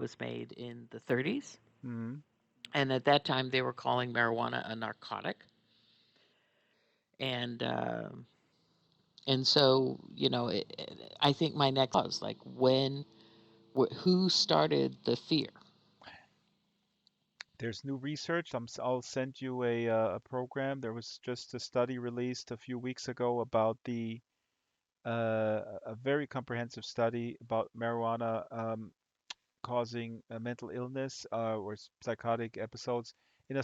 was made in the 30s, Mm-hmm. and at that time they were calling marijuana a narcotic, and so I think my next was like who started the fear? There's new research. I'll send you a program. There was just a study released a few weeks ago about a very comprehensive study about marijuana causing a mental illness or psychotic episodes in a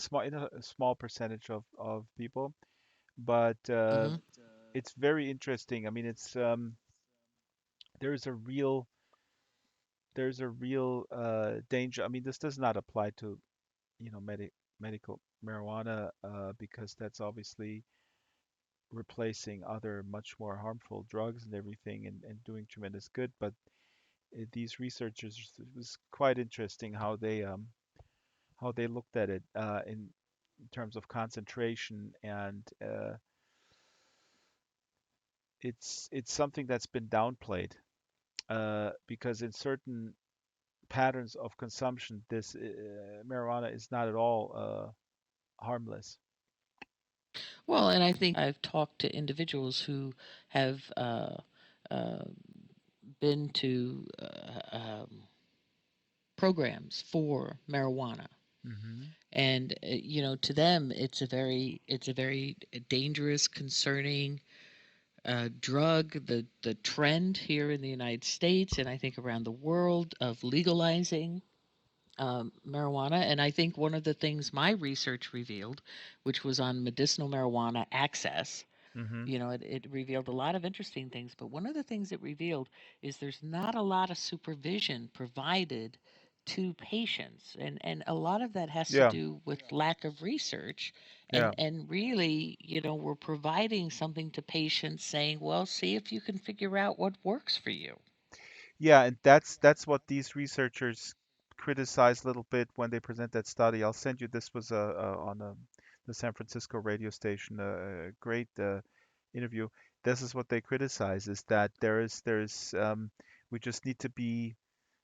small percentage of people. But Hmm. it's very interesting. I mean, it's there's a real there's a real danger. I mean, this does not apply to medical marijuana because that's obviously replacing other much more harmful drugs and everything and doing tremendous good. But these researchers, it was quite interesting how they looked at it in terms of concentration, and it's something that's been downplayed because in certain patterns of consumption, this marijuana is not at all harmless. Well, and I think I've talked to individuals who have uh, been to programs for marijuana, Hmm. and to them it's a very dangerous, concerning drug. The trend here in the United States, and I think around the world, of legalizing marijuana. And I think one of the things my research revealed, which was on medicinal marijuana access, Hmm. it revealed a lot of interesting things. But one of the things it revealed is there's not a lot of supervision provided to patients. And a lot of that has to Yeah, do with lack of research. And, yeah. and really, we're providing something to patients saying, well, see if you can figure out what works for you. Yeah, and that's what these researchers criticize a little bit when they present that study. I'll send you. This was on the San Francisco radio station, a great interview. This is what they criticize: is that we just need to be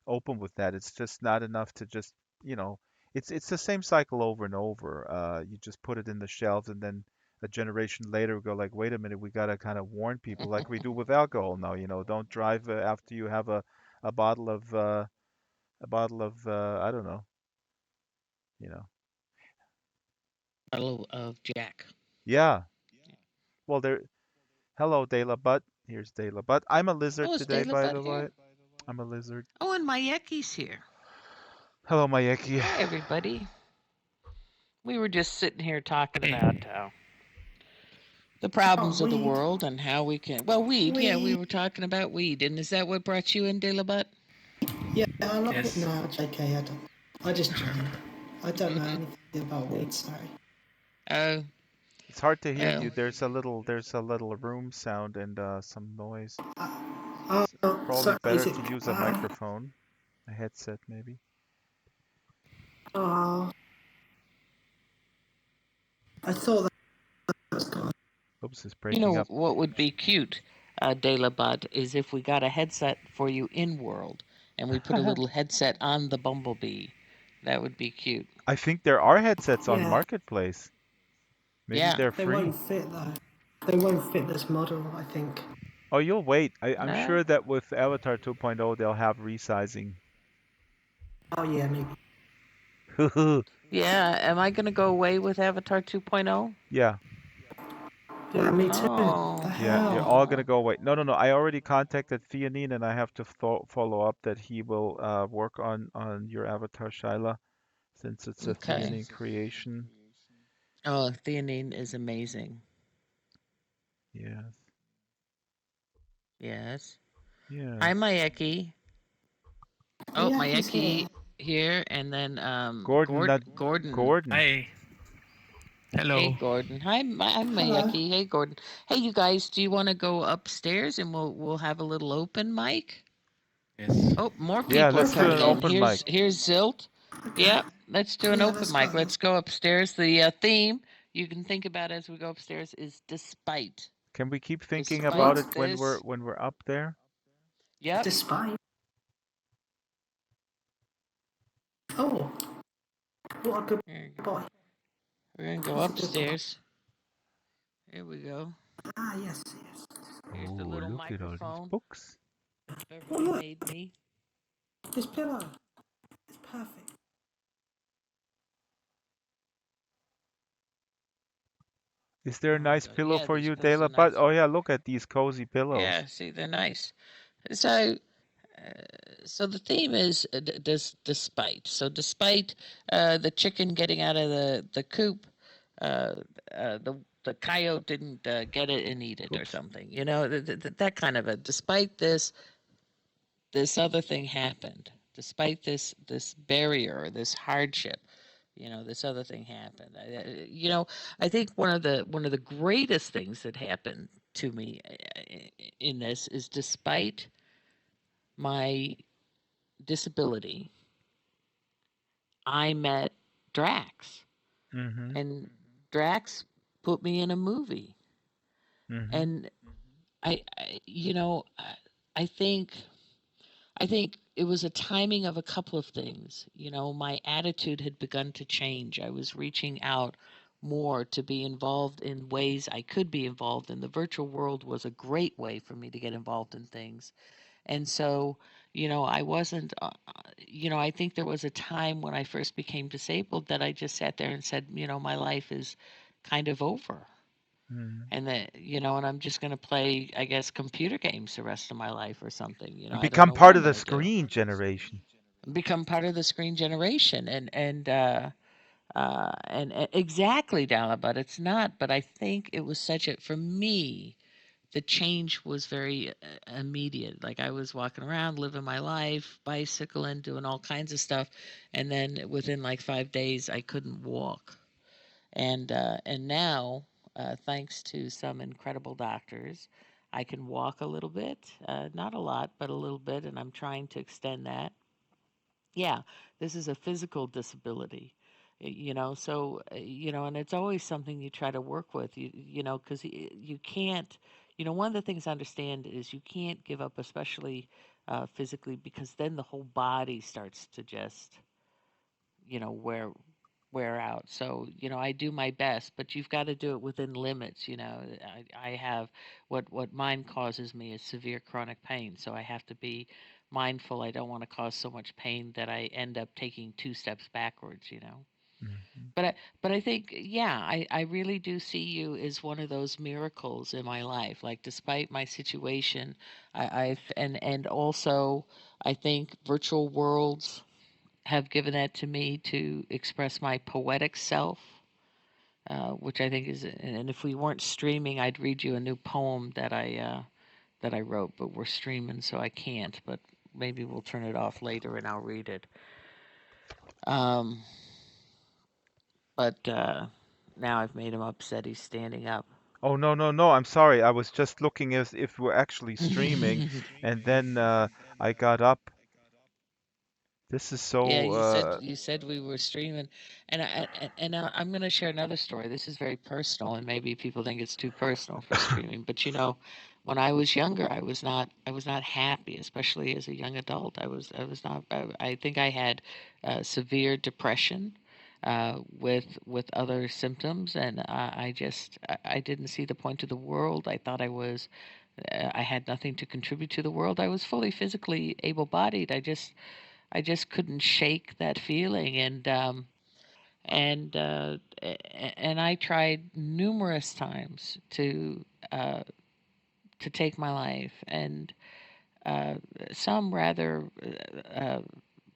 open with that. It's just not enough to just you know, it's the same cycle over and over. You just put it in the shelves, and then a generation later we go like, wait a minute, we gotta kind of warn people, like we do with alcohol now. Don't drive after you have a bottle of I don't know. You know. Bottle of Jack. Yeah. Well, there. Hello, Dela Butt. Here's Dela Butt. I'm a lizard Oh, is today, Dale by Butt the here? way. I'm a lizard. Oh, and Mayeki's here. Hello, Mayeki. Hi, everybody. We were just sitting here talking about the Oh, problems of the weed. world and how we can. Well, weed. Yeah, we Weed. were talking about weed. And is that what brought you in, De La Butt? Yeah, I love it. Yes. No, JK, I don't. I just joined. I don't know anything about weed, sorry. Oh, It's hard to hear well. you. There's a little room sound and some noise. Oh, It's probably so is better it. to use a microphone, a headset maybe. Oh, I thought that was gone. Oops, it's You breaking know up. what would be cute, De La Butt, is if we got a headset for you in world and we put a little headset on the bumblebee. That would be cute. I think there are headsets on Yeah, Marketplace. Maybe Yeah. they're they free. won't fit though. They won't fit this model, I think. Oh, you'll wait. I'm No. sure that with Avatar 2.0 they'll have resizing. Oh, yeah, maybe. Yeah. Am I going to go away with Avatar 2.0? Yeah, Yeah, me too. The Oh. yeah, you're all gonna hell? Oh. go wait. No, no, no. I already contacted Theanine and I have to follow up that he will work on your Avatar, Shyla, since it's a Okay. Theanine creation. Oh, theanine is amazing. Yes, Yes. Hi, yes. Mayeki. Oh, Yeah, he's here. Mayeki here, and then Gordon, not Gordon. Gordon. Hi. Hey, Hello. Gordon. Hi, I'm Hello. Mayeki. Hey, Gordon. Hey, you guys, do you want to go upstairs and we'll have a little open mic? Yes. Oh, more Yeah, people are let's do Okay, coming an in. cool. open mic. Here's Zilt. Okay. Yep, let's do an Yeah, open let's mic. go. Let's go upstairs. The theme you can think about as we go upstairs is despite. Can we keep thinking about Despite it What? this. when we're up there? Yep. Despite. Oh, what a good Here you go. boy. We're gonna go He's a good boy. upstairs. Here we go. Ah, yes, yes. Here's the Oh, little look at all these microphone books. Oh, Beverly look, made me. this pillow. It's perfect. Is there a Oh, nice pillow yeah, for these you, pillows are Dela? But nice. oh yeah, look at these cozy pillows. Yeah, see, they're nice. So, so the theme is despite. So despite the chicken getting out of the coop, uh, the coyote didn't get it and eat it or Oops. something. You know, that kind of a. Despite this other thing happened. Despite this barrier or this hardship, you know, this other thing happened. You know, I think one of the greatest things that happened to me in this is despite my disability, I met Drax, Mm-hmm. and Drax put me in a movie, Mm-hmm. and you know, I think I think it was a timing of a couple of things. You know, my attitude had begun to change. I was reaching out more to be involved in ways I could be involved in. The virtual world was a great way for me to get involved in things. And so, you know, I wasn't, you know, I think there was a time when I first became disabled that I just sat there and said, you know, my life is kind of over. Mm-hmm. And that, you know, and I'm just going to play, I guess, computer games the rest of my life or something. You know, And I don't become know what part I'm of the going to do. screen generation. Become part of the screen generation. And exactly, Dalla, but it's not. But I think it was such a, for me, the change was very immediate. Like I was walking around, living my life, bicycling, doing all kinds of stuff, and then within like 5 days, I couldn't walk. And now, thanks to some incredible doctors, I can walk a little bit, not a lot, but a little bit, and I'm trying to extend that. Yeah, this is a physical disability, you know. So you know, and it's always something you try to work with. You know, because you can't. You know, one of the things I understand is you can't give up, especially physically, because then the whole body starts to just, you know, wear out. So, you know, I do my best, but you've got to do it within limits. You know, I have what mine causes me is severe chronic pain. So I have to be mindful. I don't want to cause so much pain that I end up taking two steps backwards, you know. Mm-hmm. But I think, yeah, I really do see you as one of those miracles in my life. Like despite my situation, and also I think virtual worlds have given that to me to express my poetic self, which I think is. And if we weren't streaming, I'd read you a new poem that I wrote, but we're streaming, so I can't. But maybe we'll turn it off later and I'll read it. Um, but now I've made him upset. He's standing up. Oh no, no, no. I'm sorry. I was just looking as if we're actually streaming, and then I got up. This is Yeah, so. you said we were streaming, and I'm going to share another story. This is very personal, and maybe people think it's too personal for streaming. But you know, when I was younger, I was not happy, especially as a young adult. I was not. I think I had severe depression, with other symptoms, and I didn't see the point of the world. I thought I had nothing to contribute to the world. I was fully physically able-bodied. I just couldn't shake that feeling, and I tried numerous times to take my life, and uh, some rather uh,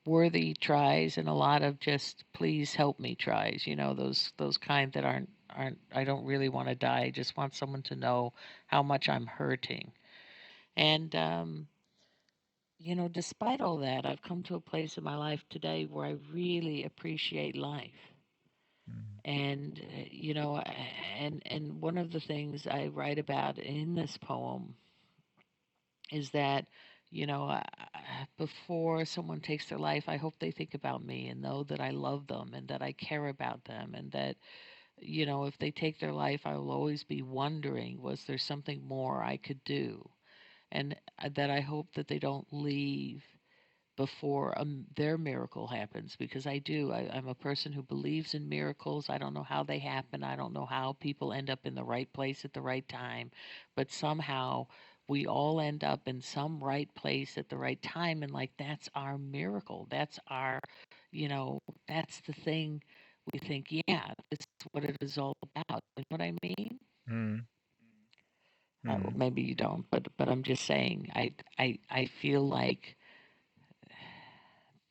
worthy tries, and a lot of just please help me tries. You know, those kind that aren't. I don't really want to die. I just want someone to know how much I'm hurting, and you know, despite all that, I've come to a place in my life today where I really appreciate life. Mm, And you know, and one of the things I write about in this poem is that, you know, before someone takes their life, I hope they think about me and know that I love them and that I care about them, and that, you know, if they take their life, I will always be wondering, was there something more I could do? And that I hope that they don't leave before their miracle happens, because I do. I'm a person who believes in miracles. I don't know how they happen. I don't know how people end up in the right place at the right time, but somehow we all end up in some right place at the right time. And like, that's our miracle. That's our, you know, that's the thing we think, yeah, this is what it is all about. You know what I mean? Mm, mm. Maybe you don't, but I'm just saying, I feel like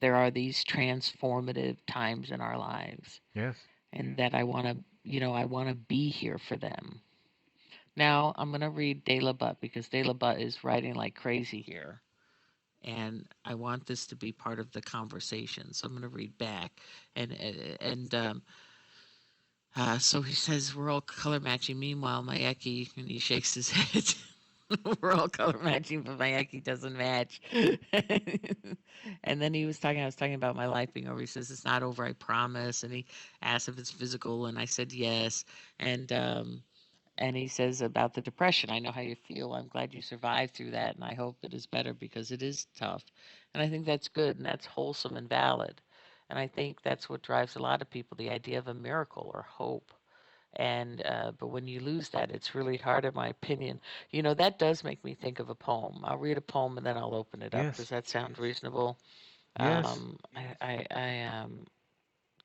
there are these transformative times in our lives, Yes. and that I want to, I want to be here for them. Now I'm going to read De La Butt, because De La Butt is writing like crazy here, and I want this to be part of the conversation. So I'm going to read back, and so he says we're all color matching. Meanwhile, Mayeki, and he shakes his head. We're all color matching, but Mayeki doesn't match. And then I was talking about my life being over. He says it's not over, I promise. And he asked if it's physical, and I said yes. And he says about the depression, I know how you feel. I'm glad you survived through that, and I hope it is better, because it is tough. And I think that's good, and that's wholesome and valid. And I think that's what drives a lot of people, the idea of a miracle or hope. And but when you lose that, it's really hard, in my opinion. That does make me think of a poem. I'll read a poem and then I'll open it up. Does Yes. that sound reasonable? Yes.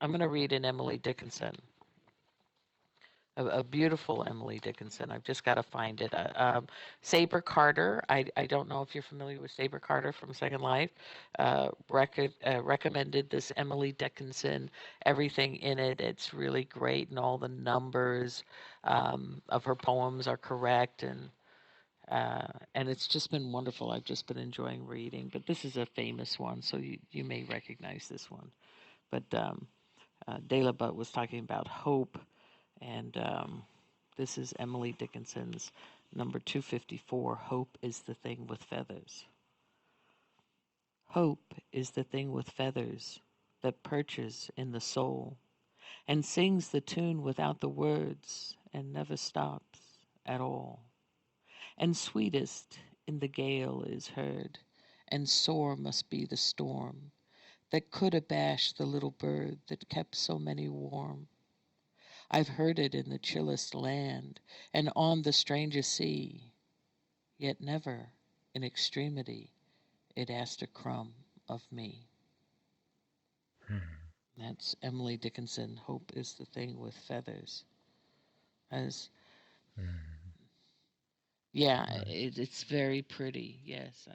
I'm going to read an Emily Dickinson, a beautiful Emily Dickinson. I've just got to find it. Saber Carter. I don't know if you're familiar with Saber Carter from Second Life. Recommended this Emily Dickinson. Everything in it, it's really great, and all the numbers of her poems are correct, and it's just been wonderful. I've just been enjoying reading. But this is a famous one, so you may recognize this one. But De La Butt was talking about hope, and this is Emily Dickinson's number 254. Hope is the thing with feathers. Hope is the thing with feathers that perches in the soul and sings the tune without the words and never stops at all. And sweetest in the gale is heard, and sore must be the storm that could abash the little bird that kept so many warm. I've heard it in the chillest land and on the strangest sea, yet never in extremity it asked a crumb of me. Hmm. That's Emily Dickinson. Hope is the thing with feathers. As Hmm. Yeah, Right. it's very pretty. Yes,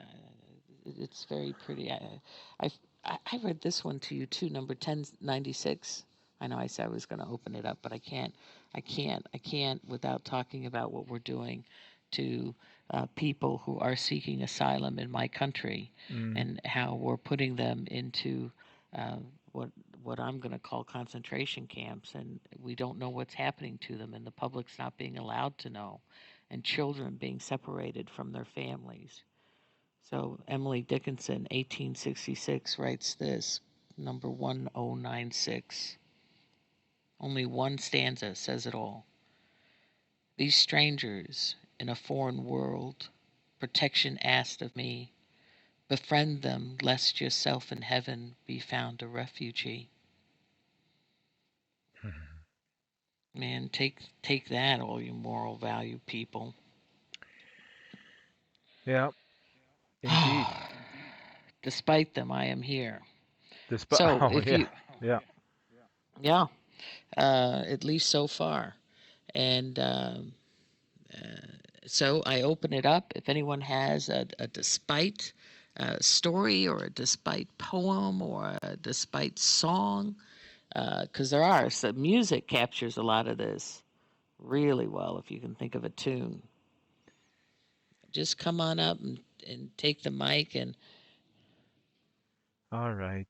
it's very pretty. I, I read this one to you too, number 1096. I know I said I was going to open it up, but I can't. I can't without talking about what we're doing to people who are seeking asylum in my country, Mm. and how we're putting them into uh, what what I'm going to call concentration camps, and we don't know what's happening to them, and the public's not being allowed to know, and children being separated from their families. So Emily Dickinson, 1866, writes this, number 1096. Only one stanza says it all. These strangers in a foreign world, protection asked of me. Befriend them, lest yourself in heaven be found a refugee. Man, take that, all you moral value people. Yeah, indeed. Despite them, I am here. Despite, So oh if yeah, you, yeah. yeah, at least so far. And so I open it up. If anyone has a despite story, or a despite poem, or a despite song, because there are, so music captures a lot of this really well if you can think of a tune. Just come on up and take the mic, and All right.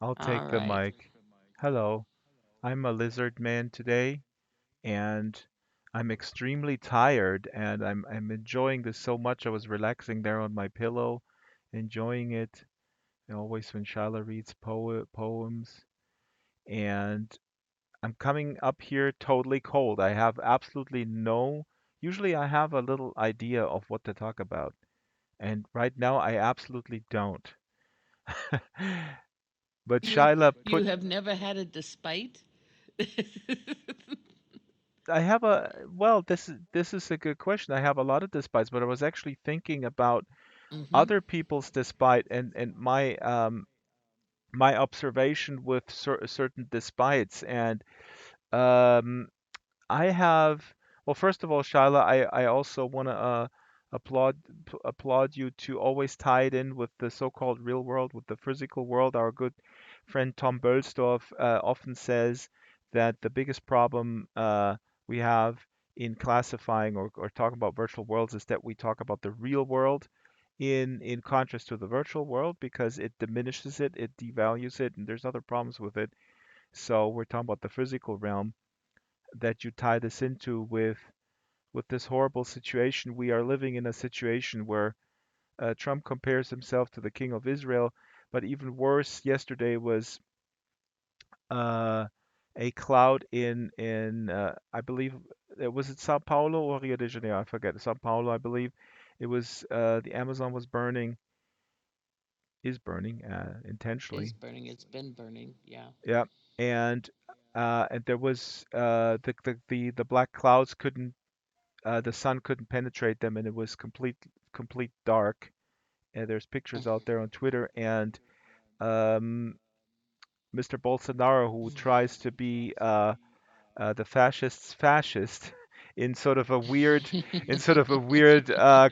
I'll take all the right. mic. Hello. I'm a lizard man today, and I'm extremely tired, and I'm enjoying this so much. I was relaxing there on my pillow, enjoying it. And always when Shyla reads poems, and I'm coming up here totally cold. I have absolutely no. Usually I have a little idea of what to talk about, and right now I absolutely don't. But You Shyla you put have never had a despite? I have a well, this is a good question. I have a lot of despites, but I was actually thinking about Hmm. other people's despite and my observation with certain despites and um I have, well, first of all, Shyla, I also want to applaud applaud you to always tie it in with the so-called real world, with the physical world. Our good friend Tom Bölsdorf often says that the biggest problem we have in classifying or talking about virtual worlds is that we talk about the real world in contrast to the virtual world because it diminishes it, it devalues it, and there's other problems with it. So we're talking about the physical realm that you tie this into with this horrible situation. We are living in a situation where Trump compares himself to the king of Israel, but even worse, yesterday was uh, a cloud in I believe it was it Sao Paulo or Rio de Janeiro. I forget. Sao Paulo, I believe. It was the Amazon was burning, is burning Is intentionally. burning. It's been burning. Yeah. Yeah, and there was the black clouds couldn't the sun couldn't penetrate them, and it was complete dark. And there's pictures out there on Twitter, and um, Mr. Bolsonaro, who tries to be the fascist's fascist in sort of a weird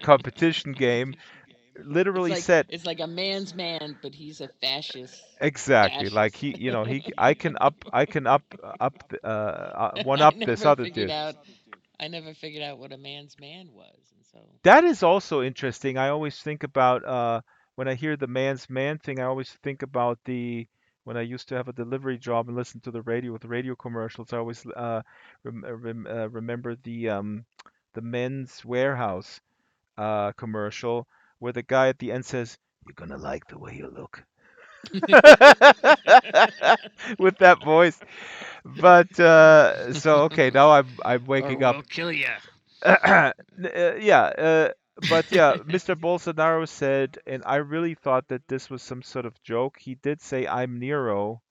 competition game, It's literally like said it's like a man's man, but he's a exactly like fascist. he one I up this never other figured dude. out I never figured out what a man's man was, and so That is also interesting. I always think about when I hear the man's man thing, I always think about the when I used to have a delivery job and listen to the radio with radio commercials. I always remember the Men's Warehouse commercial where the guy at the end says, "You're gonna like the way you look," with that voice. But so okay, now I'm or waking up. we'll kill you. Yeah, but yeah, Mr. Bolsonaro said, and I really thought that this was some sort of joke. He did say, "I'm Nero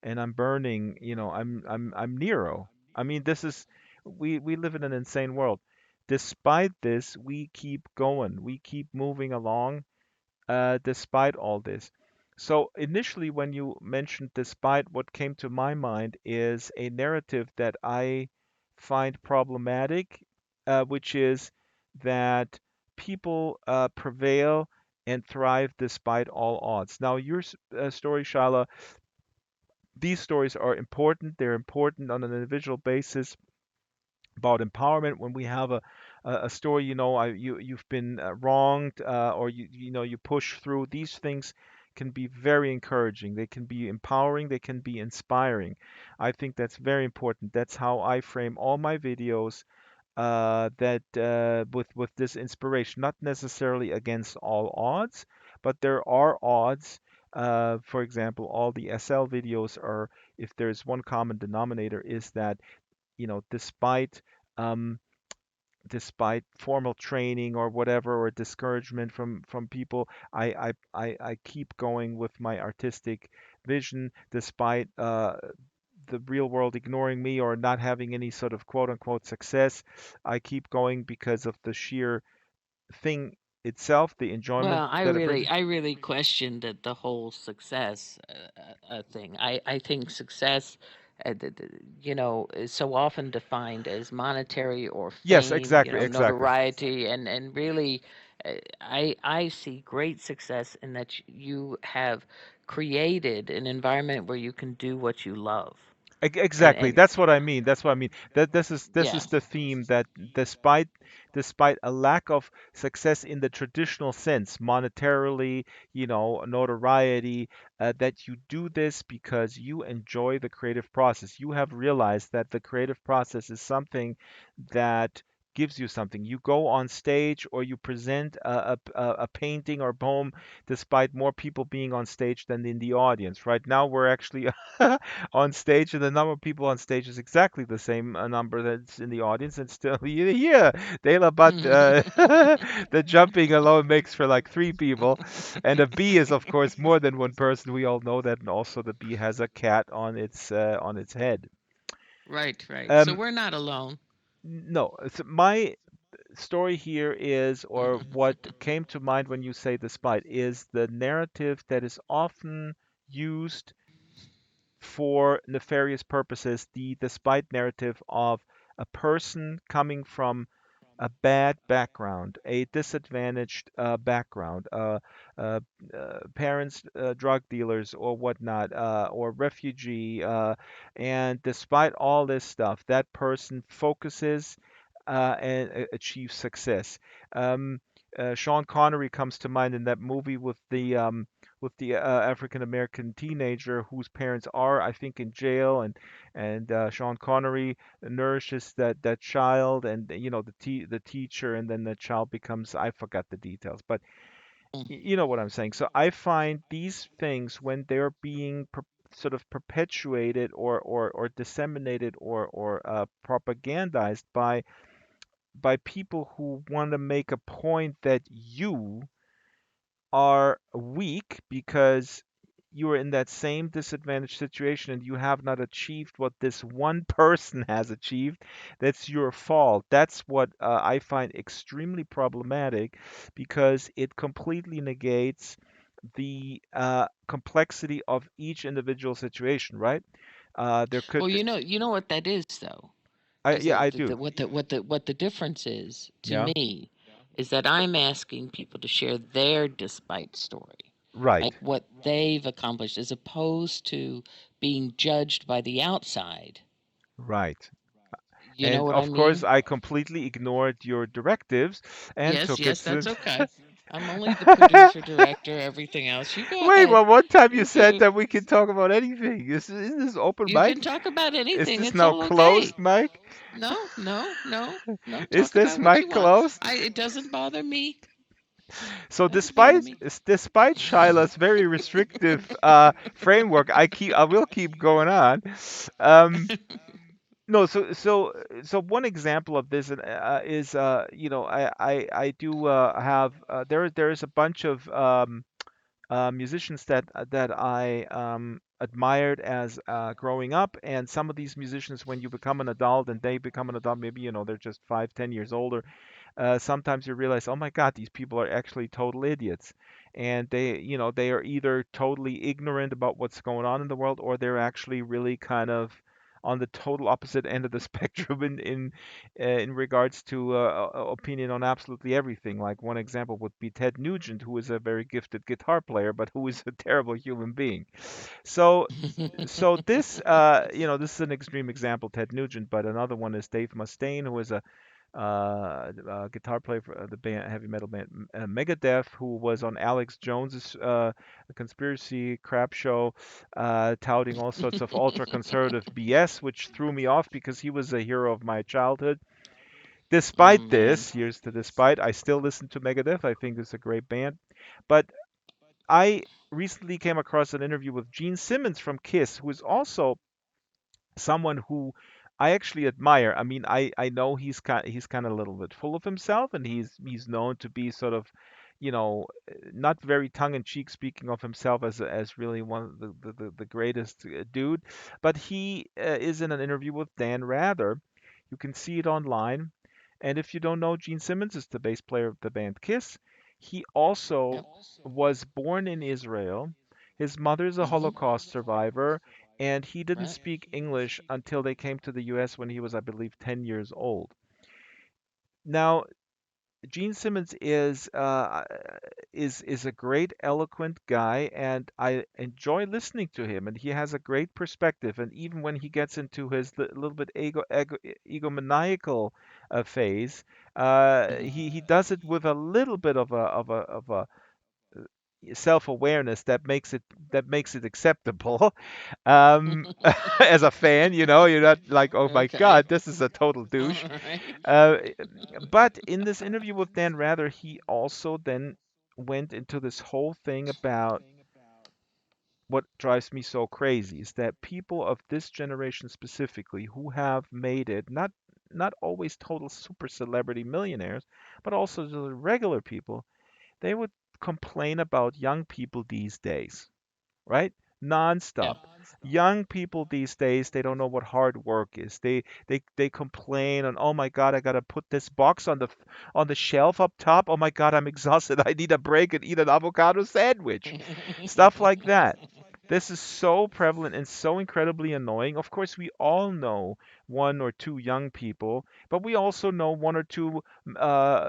and I'm burning," I'm Nero. I mean, this is we live in an insane world. Despite this, we keep going. We keep moving along despite all this. So initially, when you mentioned despite, what came to my mind is a narrative that I find problematic, which is that people prevail and thrive despite all odds. Now, your story, Shala, these stories are important. They're important on an individual basis about empowerment when we have a story you've been wronged or you push through these things can be very encouraging, they can be empowering, they can be inspiring. I think that's very important. That's how I frame all my videos, that with this inspiration, not necessarily against all odds, but there are odds. For example, all the SL videos are, if there's one common denominator, is that despite um, despite formal training or whatever or discouragement from people, I keep going with my artistic vision despite the real world ignoring me or not having any sort of quote unquote success. I keep going because of the sheer thing itself, the enjoyment Well, I that it brings really, me. I really questioned the whole success thing. I think success, is so often defined as monetary or Yes, fame, exactly, exactly. notoriety, and really, I see great success in that you have created an environment where you can do what you love, Exactly. and That's what I mean. That's what I mean. That this is yeah. the theme that despite a lack of success in the traditional sense, monetarily, notoriety, that you do this because you enjoy the creative process. You have realized that the creative process is something that gives you something. You go on stage or you present a painting or poem despite more people being on stage than in the audience. Right now, we're actually on stage, and the number of people on stage is exactly the same number that's in the audience, and still, yeah, Dela, but the jumping alone makes for like three people, and a bee is, of course, more than one person. We all know that, and also the bee has a cat on its head. Right, right. So Um, we're not alone. no, my story here is, or what came to mind when you say despite, is the narrative that is often used for nefarious purposes, the despite narrative of a person coming from a bad background, a disadvantaged background, uh, parents, drug dealers or whatnot, or refugee, and despite all this stuff, that person focuses and achieves success. Um, Sean Connery comes to mind in that movie with the African American teenager whose parents are, I think, in jail, and Sean Connery nourishes that child, and you know the teacher, and then the child becomes, I forgot the details, but you know what I'm saying. So I find these things when they're being sort of perpetuated or disseminated or propagandized by people who want to make a point that you are weak because you are in that same disadvantaged situation and you have not achieved what this one person has achieved. That's your fault. That's what I find extremely problematic because it completely negates the complexity of each individual situation, right? There could, Well, you know what that is though. I Is yeah, I that do. what the difference is to Yeah, me is that I'm asking people to share their despite story, right, like what they've accomplished, as opposed to being judged by the outside. right. You know And what I of course, mean? I completely ignored your directives and Yes, took it yes, to. that's okay. I'm only the producer, director, everything else. You go Wait, ahead. well, one time you You said do. that we can talk about anything. Isn't this open You can mic? talk about Is anything. this It's now all okay. closed mic? No, no, no, no. Is Talk this about what you mic want. closed? It doesn't bother me. So Doesn't bother me. despite Shyla's very restrictive framework, I will keep going on. Um, no, so one example of this is you know I do have there is a bunch of musicians that I admired as growing up, and some of these musicians, when you become an adult and they become an adult, maybe you know they're just 5, 10 years older. Sometimes you realize, oh my God, these people are actually total idiots, and they, you know, they are either totally ignorant about what's going on in the world, or they're actually really kind of on the total opposite end of the spectrum in regards to opinion on absolutely everything. Like one example would be Ted Nugent, who is a very gifted guitar player, but who is a terrible human being. So this you know this is an extreme example, Ted Nugent, but another one is Dave Mustaine, who is a guitar player for the band, heavy metal band Megadeth, who was on Alex Jones's conspiracy crap show, touting all sorts of ultra conservative BS, which threw me off because he was a hero of my childhood. Oh Despite man. this, here's the despite, I still listen to Megadeth. I think it's a great band. But I recently came across an interview with Gene Simmons from Kiss, who is also someone who I actually admire. I mean, I know he's kind of a little bit full of himself, and he's known to be sort of, you know, not very tongue-in-cheek speaking of himself as really one of the greatest dude. But he is in an interview with Dan Rather. You can see it online. And if you don't know, Gene Simmons is the bass player of the band Kiss. He also Yep. was born in Israel. His mother's a Mhm. Holocaust survivor, and he didn't Right. speak English until they came to the US when he was, I believe, 10 years old. Now, Gene Simmons is a great, eloquent guy, and I enjoy listening to him. And he has a great perspective. And even when he gets into his little bit egomaniacal phase, Mhm. he does it with a little bit of a self-awareness that makes it acceptable. As a fan, you're not like, oh my Okay. God, this is a total All douche. right. Uh, but in this interview with Dan Rather, he also then went into this whole thing about what drives me so crazy is that people of this generation specifically who have made it, not always total super celebrity millionaires, but also the regular people, they would complain about young people these days, right? Yeah. Nonstop. Young people these days, they don't know what hard work is. They complain and oh my God, I gotta put this box on the shelf up top. Oh my God, I'm exhausted. I need a break and eat an avocado sandwich. Stuff like that. This is so prevalent and so incredibly annoying. Of course, we all know one or two young people, but we also know one or two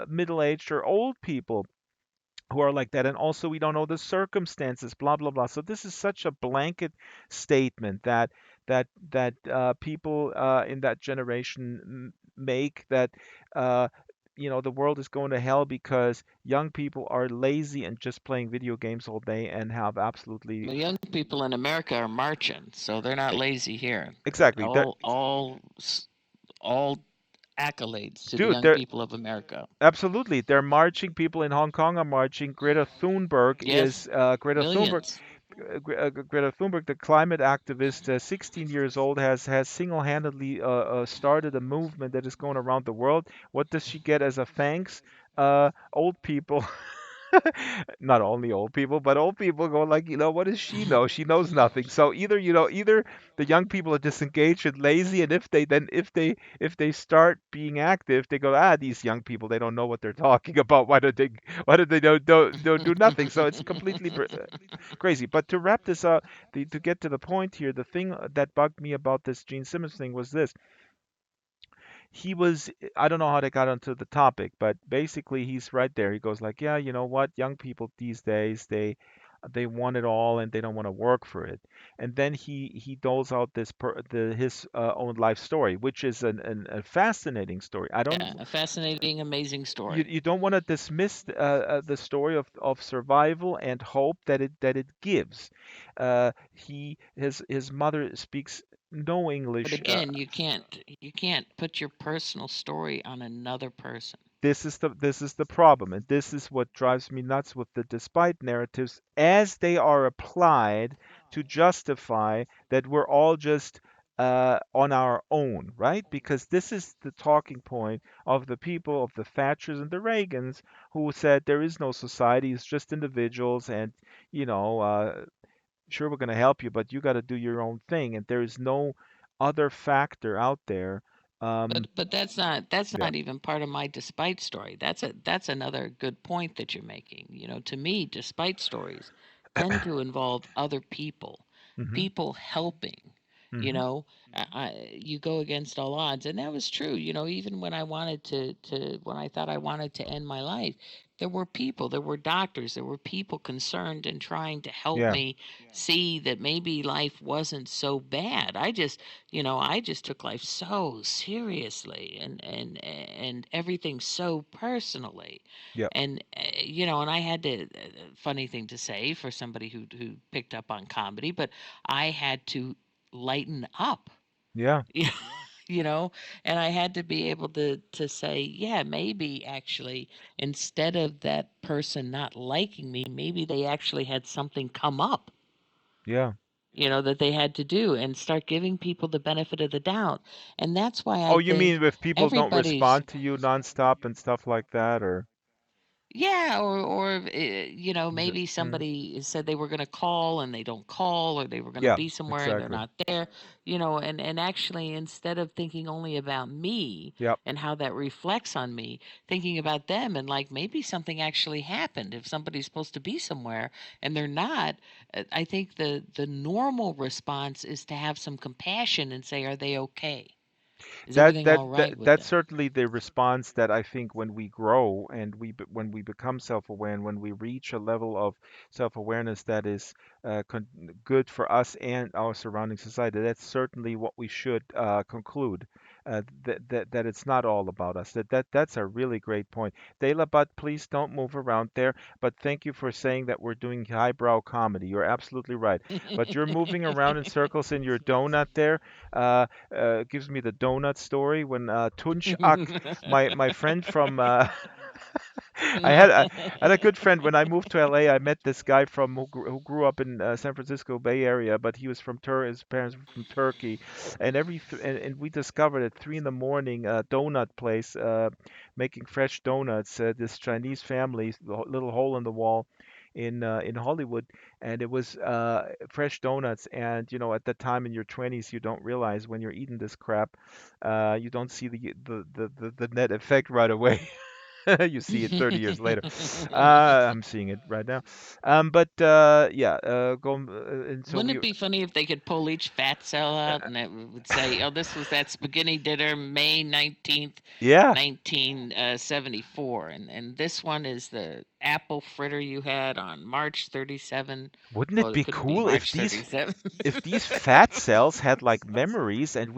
middle-aged or old people who are like that. And also, we don't know the circumstances, blah blah blah. So this is such a blanket statement that people in that generation make that the world is going to hell because young people are lazy and just playing video games all day and have absolutely The young people in America are marching, so they're not e- lazy here. exactly they're All accolades to the dude young they're people of America. absolutely they're marching. People in Hong Kong are marching. Yes, Greta Thunberg. millions. Greta Thunberg, the climate activist, 16 years old, has single-handedly started a movement that is going around the world. What does she get as a thanks? Old people, not only old people, but old people go like, what does she know? She knows nothing. So either the young people are disengaged and lazy, and if they start being active, they go, these young people, they don't know what they're talking about. Why do they don't do nothing? So it's completely crazy. But to wrap this up, to get to the point here, the thing that bugged me about this Gene Simmons thing was this. He was, I don't know how they got onto the topic, but basically he's right there. He goes like, yeah, you know what? Young people these days, they want it all and they don't want to work for it. And then he doles out his own life story, which is a fascinating story. I Yeah, don't a fascinating, amazing you, story. you don't want to dismiss the story of survival and hope that it gives. His mother speaks no But English. again, you can't put your personal story on another person. This is the problem, and this is what drives me nuts with the despite narratives as they are applied to justify that we're all just on our own, right? Because this is the talking point of the people of the Thatchers and the Reagans who said there is no society, it's just individuals, and you know, sure we're going to help you, but you got to do your own thing, and there is no other factor out there. But Um, but that's yeah. not even part of my despite story. That's another good point that you're making. To me, despite stories tend to involve other people, hmm people helping. You hmm know, you go against all odds, and that was true. Even when I wanted to when I thought I wanted to end my life, there were people, there were doctors, there were people concerned and trying to help Yeah. me see that maybe life wasn't so bad. I just took life so seriously and everything so personally. Yeah. And I had to, funny thing to say for somebody who picked up on comedy, but I had to lighten up. Yeah. you know, and I had to be able to say, yeah, maybe actually instead of that person not liking me, maybe they actually had something come up, Yeah. that they had to do, and start giving people the benefit of the doubt. And that's why Oh, I you think mean if people don't everybody's, respond to you nonstop and stuff like that, or yeah, or the, maybe mm, somebody said they were going to call and they don't call, or they were going to yeah, be somewhere and they're exactly. not there, and actually instead of thinking only about me Yep. and how that reflects on me, thinking about them and like maybe something actually happened if somebody's supposed to be somewhere and they're not. I think the normal response is to have some compassion and say, are they okay? Is That everything that all that right with that's them? certainly the response that I think when we grow and when we become self-aware and when we reach a level of self-awareness that is good for us and our surrounding society, that's certainly what we should conclude. that it's not all about us. That's a really great point. Dela, but please don't move around there. But thank you for saying that we're doing highbrow comedy. You're absolutely right. But you're moving around in circles in your donut there. Uh, gives me the donut story when Tunç Ak, my friend from I had a good friend when I moved to LA. I met this guy from who grew up in San Francisco Bay Area, but he was from his parents were from Turkey, and and we discovered at 3 in the morning a donut place making fresh donuts. This Chinese family, little hole in the wall in Hollywood, and it was fresh donuts. And you know, at that time in your 20s, you don't realize when you're eating this crap, you don't see the net effect right away. You see it 30 years later. I'm seeing it right now. But yeah, and so Wouldn't we, it be funny if they could pull each fat cell out and it would say, "Oh, this was that spaghetti dinner, May 19th, yeah, 1974, and this one is the apple fritter you had on March 37." wouldn't Well, it it be couldn't be cool March 37. if these fat cells had like memories and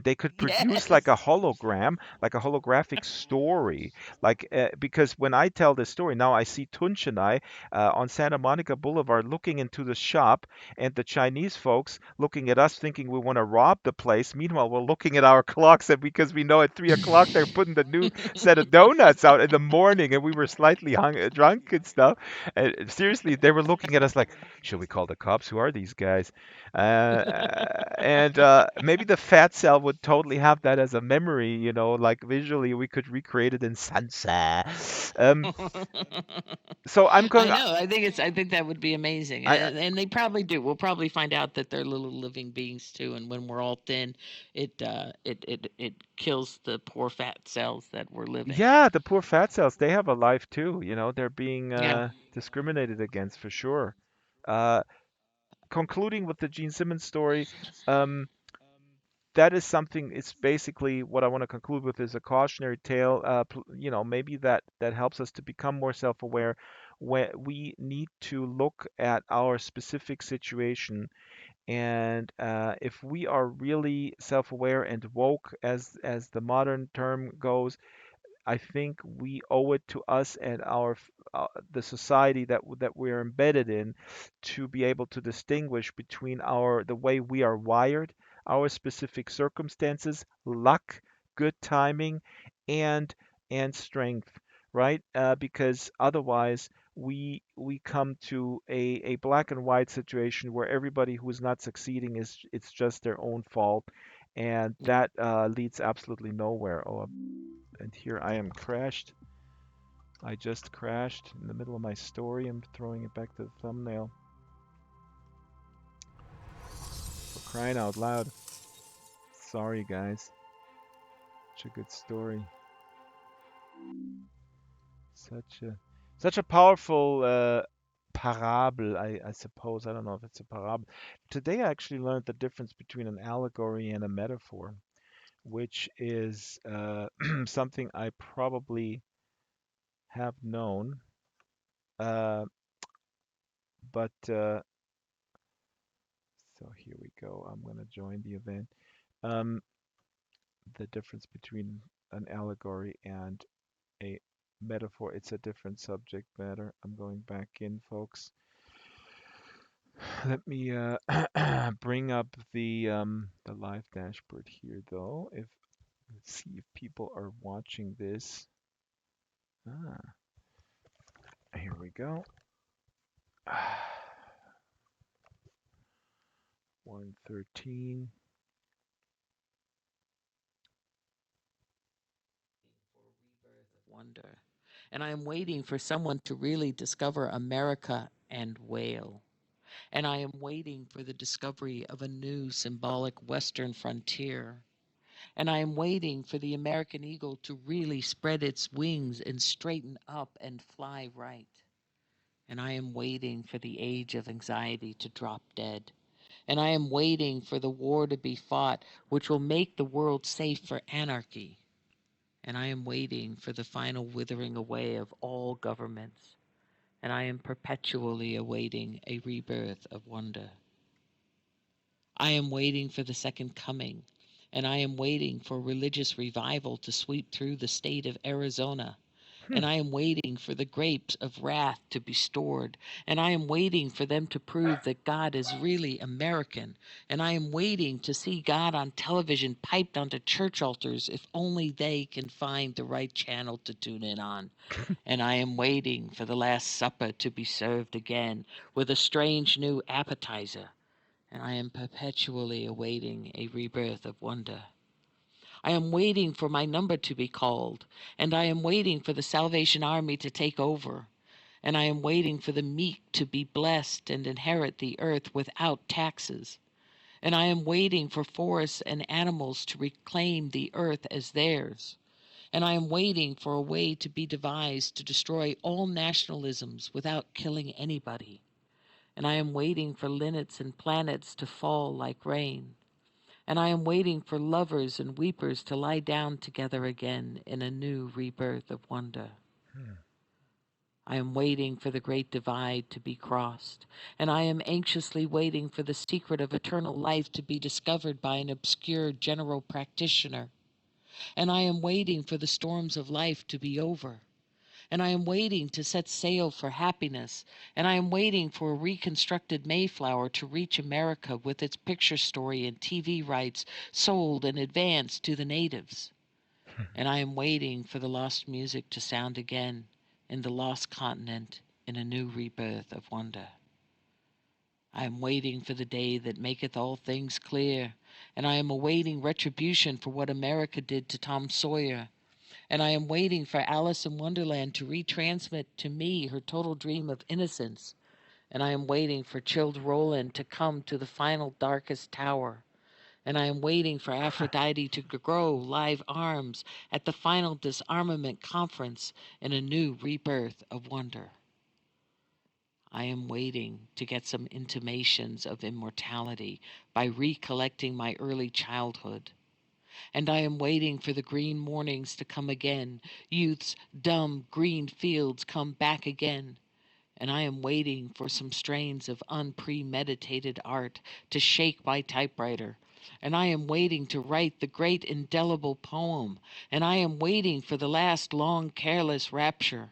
they could produce like a Yes. hologram, like a holographic story, like because when I tell this story now, I see Tunch and I on Santa Monica Boulevard looking into the shop, and the Chinese folks looking at us thinking we want to rob the place. Meanwhile, we're looking at our clocks, and because we know at 3 o'clock they're putting the new set of donuts out in the morning, and we were slightly drunk and stuff. And seriously, they were looking at us like, should we call the cops? Who are these guys? And maybe the fat cell would totally have that as a memory, you know, like visually we could recreate it in Sansar. So I'm going. I know. I think that would be amazing, and they probably do. We'll probably find out that they're little living beings too. And when we're all thin, it kills the poor fat cells that we're living. Yeah, the poor fat cells, they have a life too. You know, they're being Yeah. discriminated against for sure. Uh, Concluding with the Gene Simmons story, um, that is something. It's basically what I want to conclude with is a cautionary tale. You know, maybe that helps us to become more self-aware. When we need to look at our specific situation, and if we are really self-aware and woke, as the modern term goes, I think we owe it to us and the society that we're embedded in to be able to distinguish between the way we are wired, our specific circumstances, luck, good timing, and strength, right? Because otherwise we come to a black and white situation where everybody who is not succeeding is it's just their own fault, and that leads absolutely nowhere. Oh, and here I am crashed. I just crashed in the middle of my story. I'm throwing it back to the thumbnail. For crying out loud. Sorry, guys. Such a good story. Such a powerful parable, I suppose. I don't know if it's a parable. Today I actually learned the difference between an allegory and a metaphor, which is something I probably have known, uh, but so here we go. I'm going to join the event. Um, the difference between an allegory and a metaphor. It's a different subject matter. I'm going back in, folks. Let me bring up the live dashboard here, though. If Let's see if people are watching this. Ah, here we go. 113. Wonder. And I am waiting for someone to really discover America and whale. And I am waiting for the discovery of a new symbolic Western frontier. And I am waiting for the American eagle to really spread its wings and straighten up and fly right. And I am waiting for the age of anxiety to drop dead. And I am waiting for the war to be fought, which will make the world safe for anarchy. And I am waiting for the final withering away of all governments. And I am perpetually awaiting a rebirth of wonder. I am waiting for the second coming, And I am waiting for religious revival to sweep through the state of Arizona. Hmm. And I am waiting for the grapes of wrath to be stored. And I am waiting for them to prove that God is really American. And I am waiting to see God on television piped onto church altars if only they can find the right channel to tune in on. And I am waiting for the Last Supper to be served again with a strange new appetizer. And I am perpetually awaiting a rebirth of wonder. I am waiting for my number to be called, and I am waiting for the Salvation Army to take over, and I am waiting for the meek to be blessed and inherit the earth without taxes, and I am waiting for forests and animals to reclaim the earth as theirs, and I am waiting for a way to be devised to destroy all nationalisms without killing anybody, and I am waiting for linnets and planets to fall like rain. And I am waiting for lovers and weepers to lie down together again in a new rebirth of wonder. Hmm. I am waiting for the great divide to be crossed, and I am anxiously waiting for the secret of eternal life to be discovered by an obscure general practitioner. And I am waiting for the storms of life to be over. And I am waiting to set sail for happiness, and I am waiting for a reconstructed Mayflower to reach America with its picture story and TV rights sold in advance to the natives. And I am waiting for the lost music to sound again in the lost continent in a new rebirth of wonder. I am waiting for the day that maketh all things clear, and I am awaiting retribution for what America did to Tom Sawyer, and I am waiting for Alice in Wonderland to retransmit to me her total dream of innocence. And I am waiting for chilled Roland to come to the final darkest tower. And I am waiting for Aphrodite to grow live arms at the final disarmament conference in a new rebirth of wonder. I am waiting to get some intimations of immortality by recollecting my early childhood. And I am waiting for the green mornings to come again, youth's dumb green fields come back again. And I am waiting for some strains of unpremeditated art to shake my typewriter. And I am waiting to write the great indelible poem. And I am waiting for the last long careless rapture.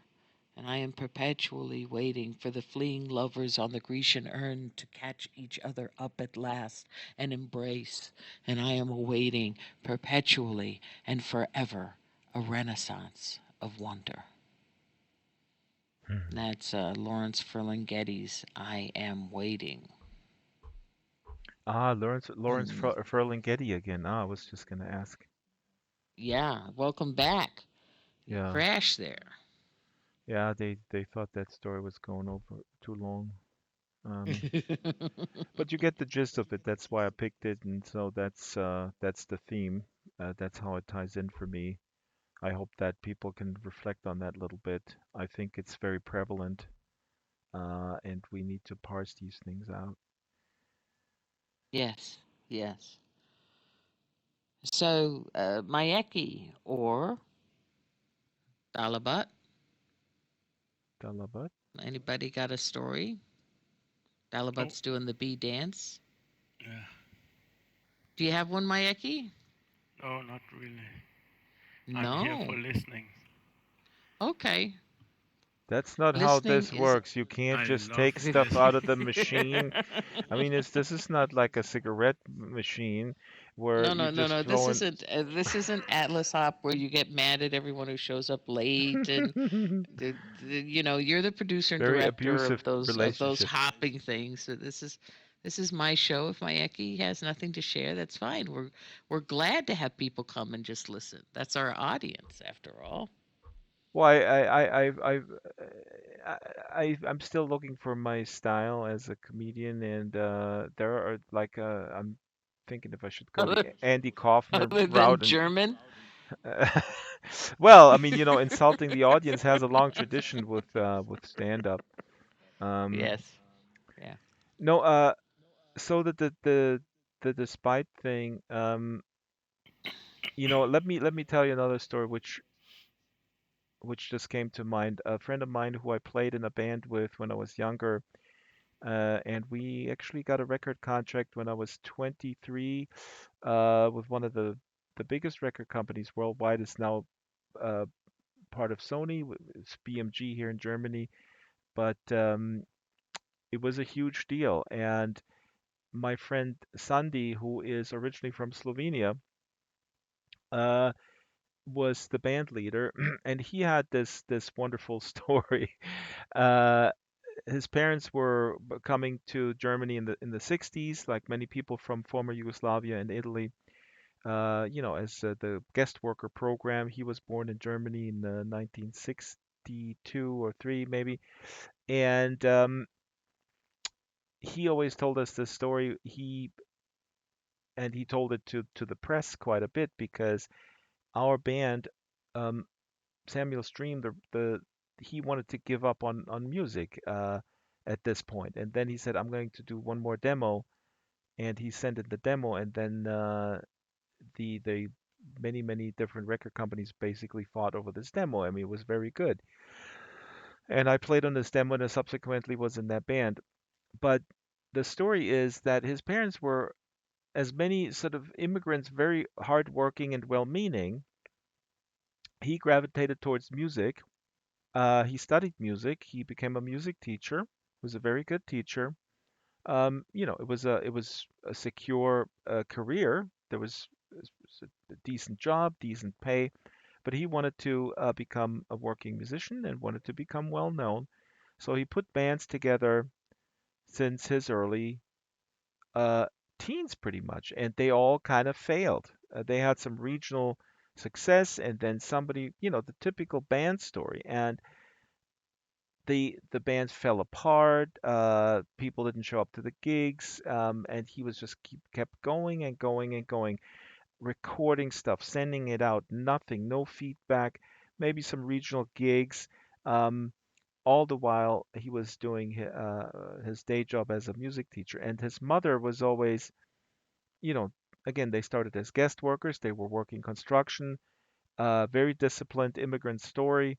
And I am perpetually waiting for the fleeing lovers on the Grecian urn to catch each other up at last and embrace. And I am awaiting perpetually and forever a renaissance of wonder. Hmm. That's Lawrence Ferlinghetti's I Am Waiting. Ah, Lawrence Hmm. Ferlinghetti again. Ah, I was just gonna ask. Yeah, welcome back. You Yeah, crashed there. yeah. They thought that story was going over too long. Um, but you get the gist of it. That's why I picked it, and so that's the theme. That's how it ties in for me. I hope that people can reflect on that a little bit. I think it's very prevalent, and we need to parse these things out. Yes, yes. So, Mayeki or Dalabat, Dalabat? anybody got a story? Oh, Dalabat's doing the bee dance. yeah. Do you have one, Mayeki? No, not really. I'm here for No. listening. Okay. That's not how Listening this is. works. You can't I just love take stuff out of listening. the machine. I mean, this is not like a cigarette machine where No, you no, no, just no. throw in. This isn't Atlas Hop where you get mad at everyone who shows up late and you're the producer and Very director abusive of those relationship. hopping things. So this is my show. If my Eki has nothing to share, that's fine. We're glad to have people come and just listen. That's our audience, after all. Well, I'm still looking for my style as a comedian, and there are like I'm thinking if I should go the Other Andy Kaufman other than route and German. well, I mean, insulting the audience has a long tradition with stand-up. Um, Yes. Yeah. no, so the despite thing, let me tell you another story which just came to mind. A friend of mine who I played in a band with when I was younger, And we actually got a record contract when I was 23 with one of the biggest record companies worldwide. It's now uh, part of Sony. It's BMG here in Germany, but it was a huge deal. And my friend Sandy, who is originally from Slovenia, uh, was the band leader, and he had this wonderful story. Uh, his parents were coming to Germany in the 60s, like many people from former Yugoslavia and Italy. As the guest worker program. He was born in Germany in 1962 or three, maybe, and he always told us this story. He told it to the press quite a bit because our band, um, Samuel Stream, the he wanted to give up on music at this point, and then he said, "I'm going to do one more demo," and he sent in the demo, and then the many different record companies basically fought over this demo. I mean, it was very good, and I played on this demo, and I subsequently was in that band. But the story is that his parents were, as many sort of immigrants, very hardworking and well-meaning. He gravitated towards music. He studied music. He became a music teacher. Was a very good teacher. It was a secure career. There was a decent job, decent pay, but he wanted to become a working musician and wanted to become well known. So he put bands together since his early uh, teens, pretty much, and they all kind of failed. They had some regional success, and then somebody, the typical band story, and the bands fell apart. People didn't show up to the gigs, and he was just kept going and going and going, recording stuff, sending it out, nothing, no feedback, maybe some regional gigs. Um, all the while he was doing his day job as a music teacher, and his mother was always, you know, again, they started as guest workers. They were working construction, very disciplined immigrant story,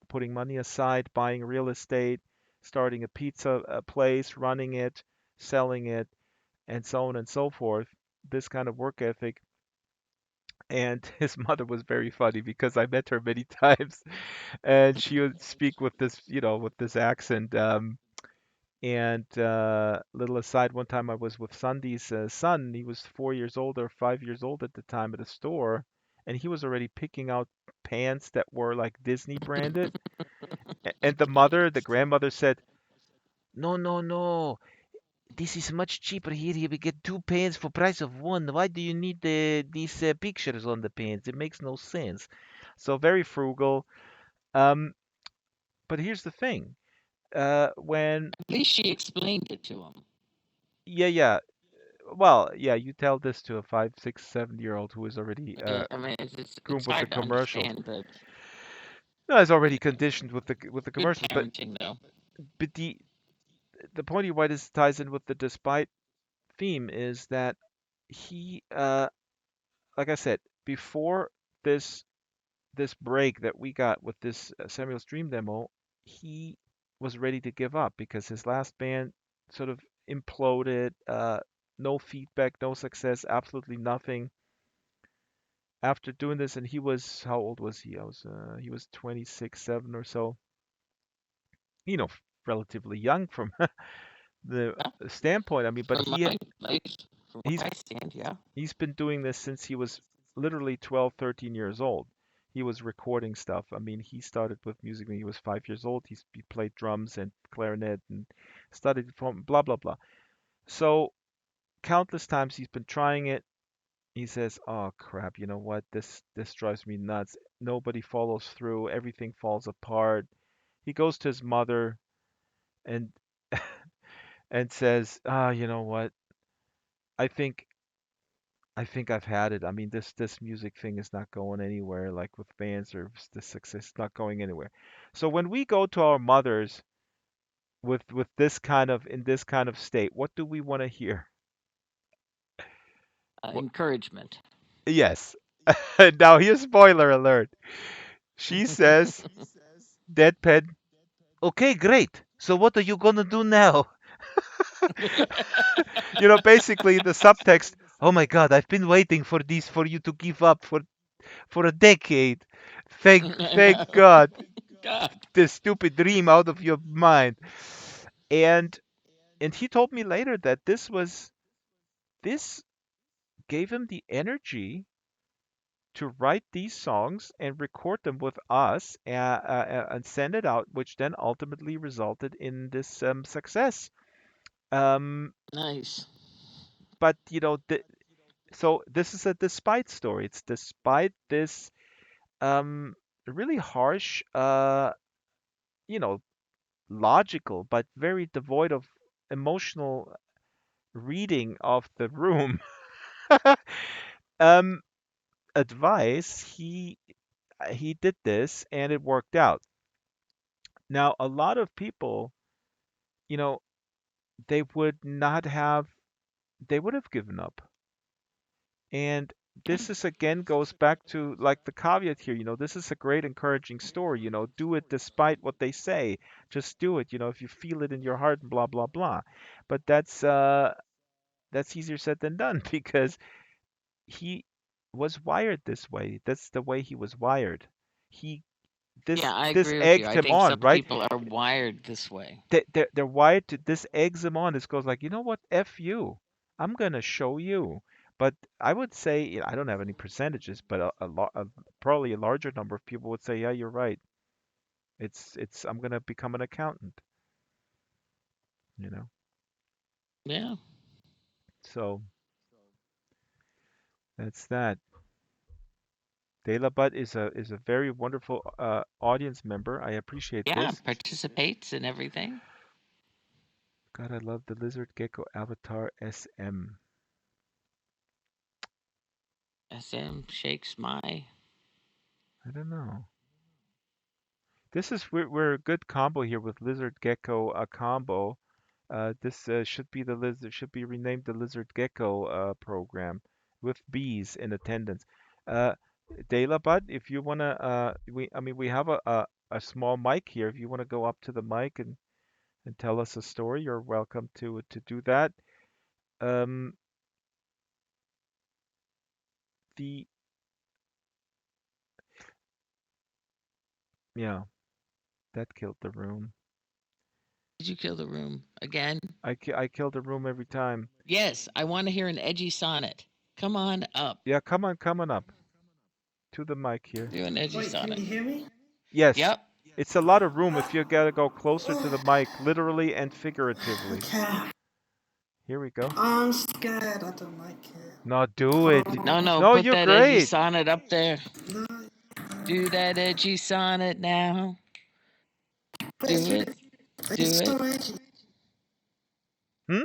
putting money aside, buying real estate, starting a pizza place, running it, selling it, and so on and so forth. This kind of work ethic. And his mother was very funny because I met her many times, and she would speak with this, with this accent. And little aside, one time I was with Sandy's son. He was 4 years old or 5 years old at the time at a store, and he was already picking out pants that were like Disney branded. And the grandmother said, "No, no, no. This is much cheaper here. You will get two pants for price of one. Why do you need these pictures on the pants? It makes no sense." So very frugal. Um, but here's the thing. When At least she explained it to him. Yeah, yeah. Well, yeah, you tell this to a 5, 6, 7 year old who is already I mean, it's groomed with the hard to commercials. understand, but No, is already conditioned with the good commercials. parenting, though. But the point of why this ties in with the despite theme is that he, like I said, before this this break that we got with this Samuel Stream demo, he was ready to give up because his last band sort of imploded. No feedback, no success, absolutely nothing. After doing this, and he was, how old was he? He was 26, 7 or so. You know, relatively young from the Yeah, standpoint. I mean, but from my place, from he's where I stand, yeah. he's been doing this since he was literally 12, 13 years old. He was recording stuff. I mean, he started with music when he was 5 years old. He played drums and clarinet and studied from blah blah blah. So countless times he's been trying it. He says, "Oh crap, you know what? This drives me nuts. Nobody follows through. Everything falls apart." He goes to his mother and and says, "Ah, you know what? I think I think I've had it. I mean, this music thing is not going anywhere. Like with bands or this success, not going anywhere." So when we go to our mothers with this kind of in this kind of state, what do we want to hear? What? Encouragement. Yes. Now here's spoiler alert. She says, deadpan, "Okay, great. So what are you gonna do now?" Basically the subtext, oh my God, I've been waiting for this for you to give up for a decade. I Thank know. God, God. this stupid dream out of your mind. And he told me later that this gave him the energy to write these songs and record them with us and send it out, which then ultimately resulted in this success. Um, Nice. but so this is a despite story. It's despite this um, really harsh, you know, logical but very devoid of emotional reading of the room um, advice. He did this and it worked out. Now, a lot of people, you know, they would not have, they would have given up. And Yeah. this is again goes back to like the caveat here, this is a great encouraging story, do it despite what they say. Just do it, if you feel it in your heart, blah blah blah. But that's easier said than done because he was wired this way. That's the way he was wired. He Yeah, I this agree with you. egged I him think some on, right? people are wired this way. They're wired to this eggs them on. This goes like, you know what, F you. I'm gonna show you. But I would say, I don't have any percentages, but probably a larger number of people would say, yeah, you're right. I'm gonna become an accountant, you know. Yeah. So that's that. Dela Butt is a very wonderful audience member. I appreciate Yeah, this. participates in everything. God, I love the lizard gecko avatar SM. SM shakes my. I don't know. This is we're a good combo here with lizard gecko combo. This should be renamed the lizard gecko program with bees in attendance. Uh, Dela Bud, if you wanna, we have a small mic here. If you wanna go up to the mic and tell us a story, you're welcome to do that. Um, the Yeah, that killed the room. Did you kill the room again? I killed the room every time. Yes, I want to hear an edgy sonnet. Come on up. Yeah, come on up to the mic here. Do an edgy Wait, can sonnet. you hear me? Yes, Yep. it's a lot of room if you gotta go closer to the mic, literally and figuratively. Okay. Here we go. I'm scared. I don't like it. No, do it. No, no, No, put you're that edgy great. sonnet up there. No, Do that edgy sonnet now. but Do it. it's Do it. so edgy. Hmm?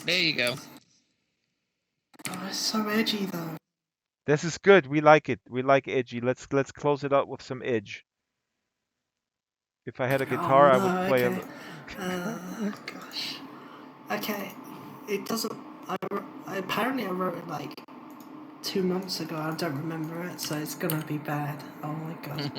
There you go. Oh, it's so edgy though. This is good. We like it. We like edgy. Let's close it out with some edge. If I had a Oh guitar, I would no. play Okay. Gosh. Okay. It doesn't. Apparently I wrote it like 2 months ago. I don't remember it, so it's gonna be bad. Oh my god.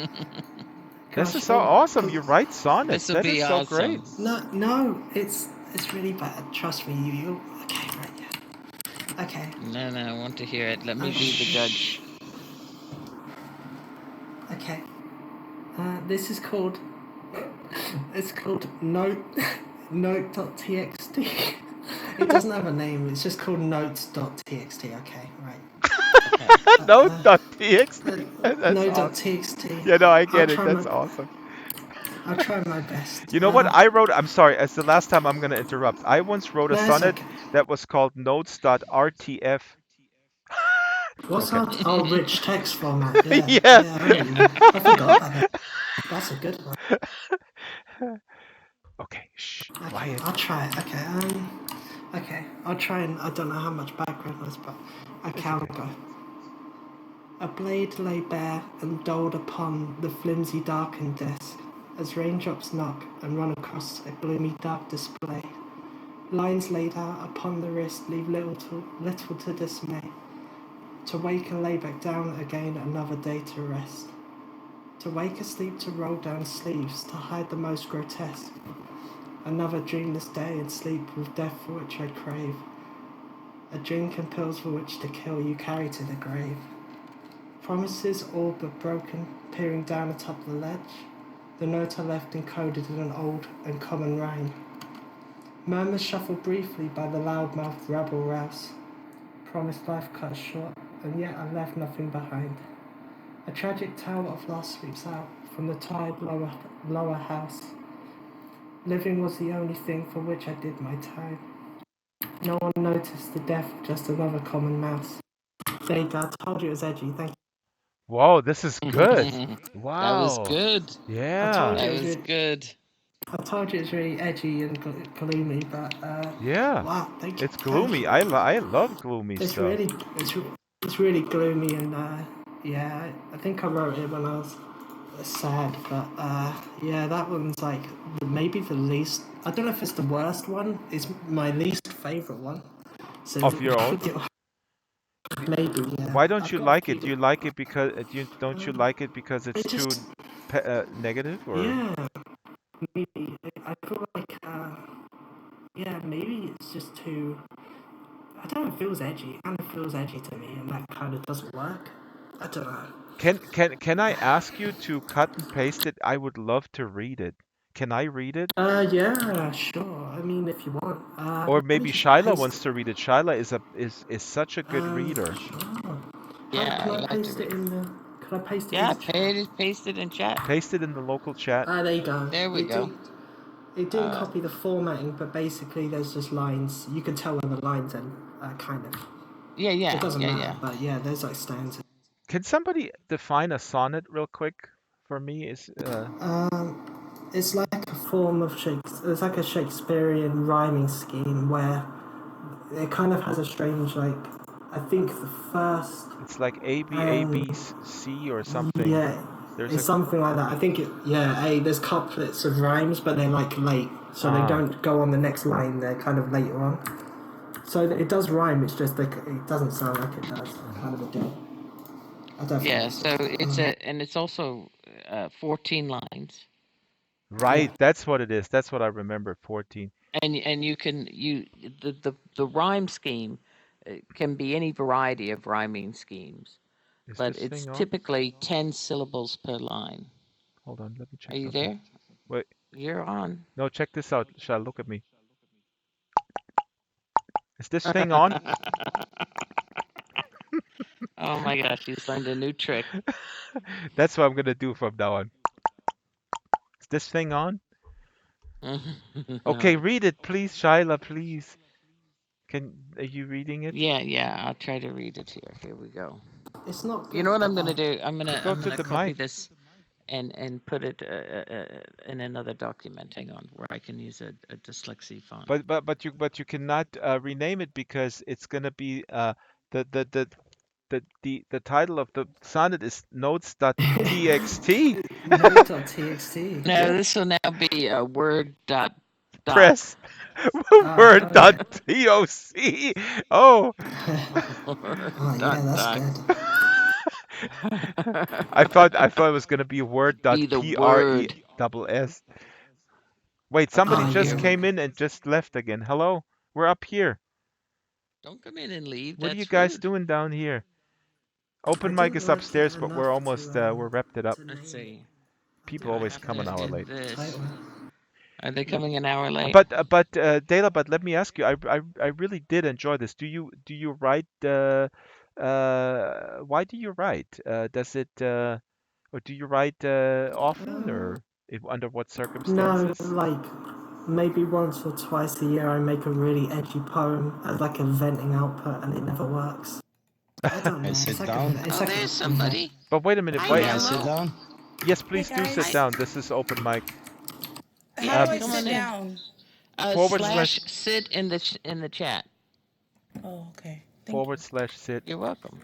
This Gosh. is so Oh. awesome. You write sonnets. This will That is be so great. awesome. No, no. It's really bad. Trust me. You. Okay. Right. Yeah. Okay. No, no, I want to hear it. Let me be the Shh. judge. Okay. This is called. It's called note.txt. It doesn't have a name. It's just called notes.txt. Okay, right. Okay. Note.txt. That's awesome. Note.txt. Yeah, no, I I'll get it. try That's my. awesome. I'll try my best. You know what? I'm sorry, as the last time I'm going to interrupt. I once wrote a No, it's sonnet okay. that was called notes.rtf. What's Okay. our rich text format? Yeah, Yeah. yeah. I forgot about that. That's a good one. Okay, shh, Okay, quiet. I'll try it. Okay, okay. I'll try and I don't know how much background noise, but okay, It's I'll okay. go. A blade lay bare and dulled upon the flimsy darkened desk, as raindrops knock and run across a gloomy dark display. Lines laid out upon the wrist leave little to dismay. To wake and lay back down again another day to rest. To wake asleep to roll down sleeves to hide the most grotesque. Another dreamless day and sleep with death for which I crave. A drink and pills for which to kill you carry to the grave. Promises all but broken, peering down atop the ledge. The note I left encoded in an old and common rhyme. Murmurs shuffled briefly by the loud-mouthed rebel rouse. Promised life cut short, and yet I left nothing behind. A tragic tower of loss sweeps out from the tired lower house. Living was the only thing for which I did my time. No one noticed the death of just another common mouse. There you go, I told you it was edgy, thank you. Whoa, this is good. That was Wow. good. I told Yeah. you That it was was really, good. I told you it's really edgy and gloomy, but Yeah. wow, thank you, It's thank gloomy. you. I love gloomy It's stuff. really, it's really gloomy and yeah, I think I wrote it when I was sad, but yeah, that one's like maybe the least. I don't know if it's the worst one. It's my least favorite one. So Of your I own? think it maybe yeah. Why don't I've you got a like it? few. Do you like it because don't you like it because it's It too just negative or yeah, maybe I feel like yeah, maybe it's just too. I don't know. It feels edgy. It kind of feels edgy to me, and that kind of doesn't work. I don't know. can I ask you to cut and paste it? I would love to read it. Can I read it? Yeah, sure. I mean, if you want, Or let me maybe just Shyla paste wants it. to read it. Shyla is such a good reader. Sure. How Yeah, can I I like to paste read. it in the? Can I paste it in Yeah, the chat? paste it in chat. Paste it in the local chat. There you go. There we It go. did. It didn't copy the formatting, but basically there's just lines. You can tell where the lines end. Kind of. Yeah, It yeah, doesn't yeah, matter, yeah. but yeah, there's like stanzas. Can somebody define a sonnet real quick for me? Is It's like a form of Shakespeare. It's like a Shakespearean rhyming scheme where it kind of has a strange like. I think the first it's like A B A and B C or something. yeah, There's it's a something like that. I think it. Yeah, there's couplets of rhymes, but they're like late, so they ah. don't go on the next line. They're kind of later on. So it does rhyme. It's just like it doesn't sound like it does. Mhm. Kind of a deal. I don't think Yeah, it's. so and it's also 14 lines. Yeah. Right, that's what it is. That's what I remember. 14. And the rhyme scheme can be any variety of rhyming schemes, Is but this it's thing on? typically 10 syllables per line. Hold on, let me Are check you something. there? Wait, You're on. no, check this out. Shall look at me. Is this thing on? Oh my gosh, he's learned a new trick. That's what I'm gonna do from now on. Is this thing on? Okay, No. read it, please, Shyla, please. Are you reading it? Yeah, yeah, I'll try to read it here. Here we go. It's not You good, know what but I'm gonna do? I'm gonna Go I'm to gonna the copy mic. this and put it in another document. Hang on, where I can use a dyslexie font. But you cannot rename it because it's gonna be the the the the title of the sonnet is notes.txt. note.txt. No, Yeah. this will now be a word doc. Press Okay. word.toc. Oh. Oh yeah, Dot that's doc. good. I thought it was gonna be Be the word.pre word. double s. Wait, somebody Okay, Oh just here yeah. we came go. in and just left again. Hello? We're up here. Don't come in and leave. What are you That's guys rude. doing down here? I Open mic didn't is like it upstairs, but we're enough almost we're wrapped it up. to Let's name it. see. I People I didn't always like have come an to hour the hit late. this. title. Are they coming an hour late? But Dela, but let me ask you, I really did enjoy this. Do you write why do you write? Does it or do you write often or under what No, circumstances? like maybe once or twice a year I make a really edgy poem as like a venting output, and it never works. I don't I know. sit down. Oh, there's A vent. somebody. But wait a minute, Hi, May wait. I sit Yellow. down? Yes, Hey please do sit Hi. guys, down. This is open mic. how Yeah, do Um, I come sit on in. down? forward Slash slash sit in the in the chat. Oh, okay. Thank forward you. slash sit. You're welcome.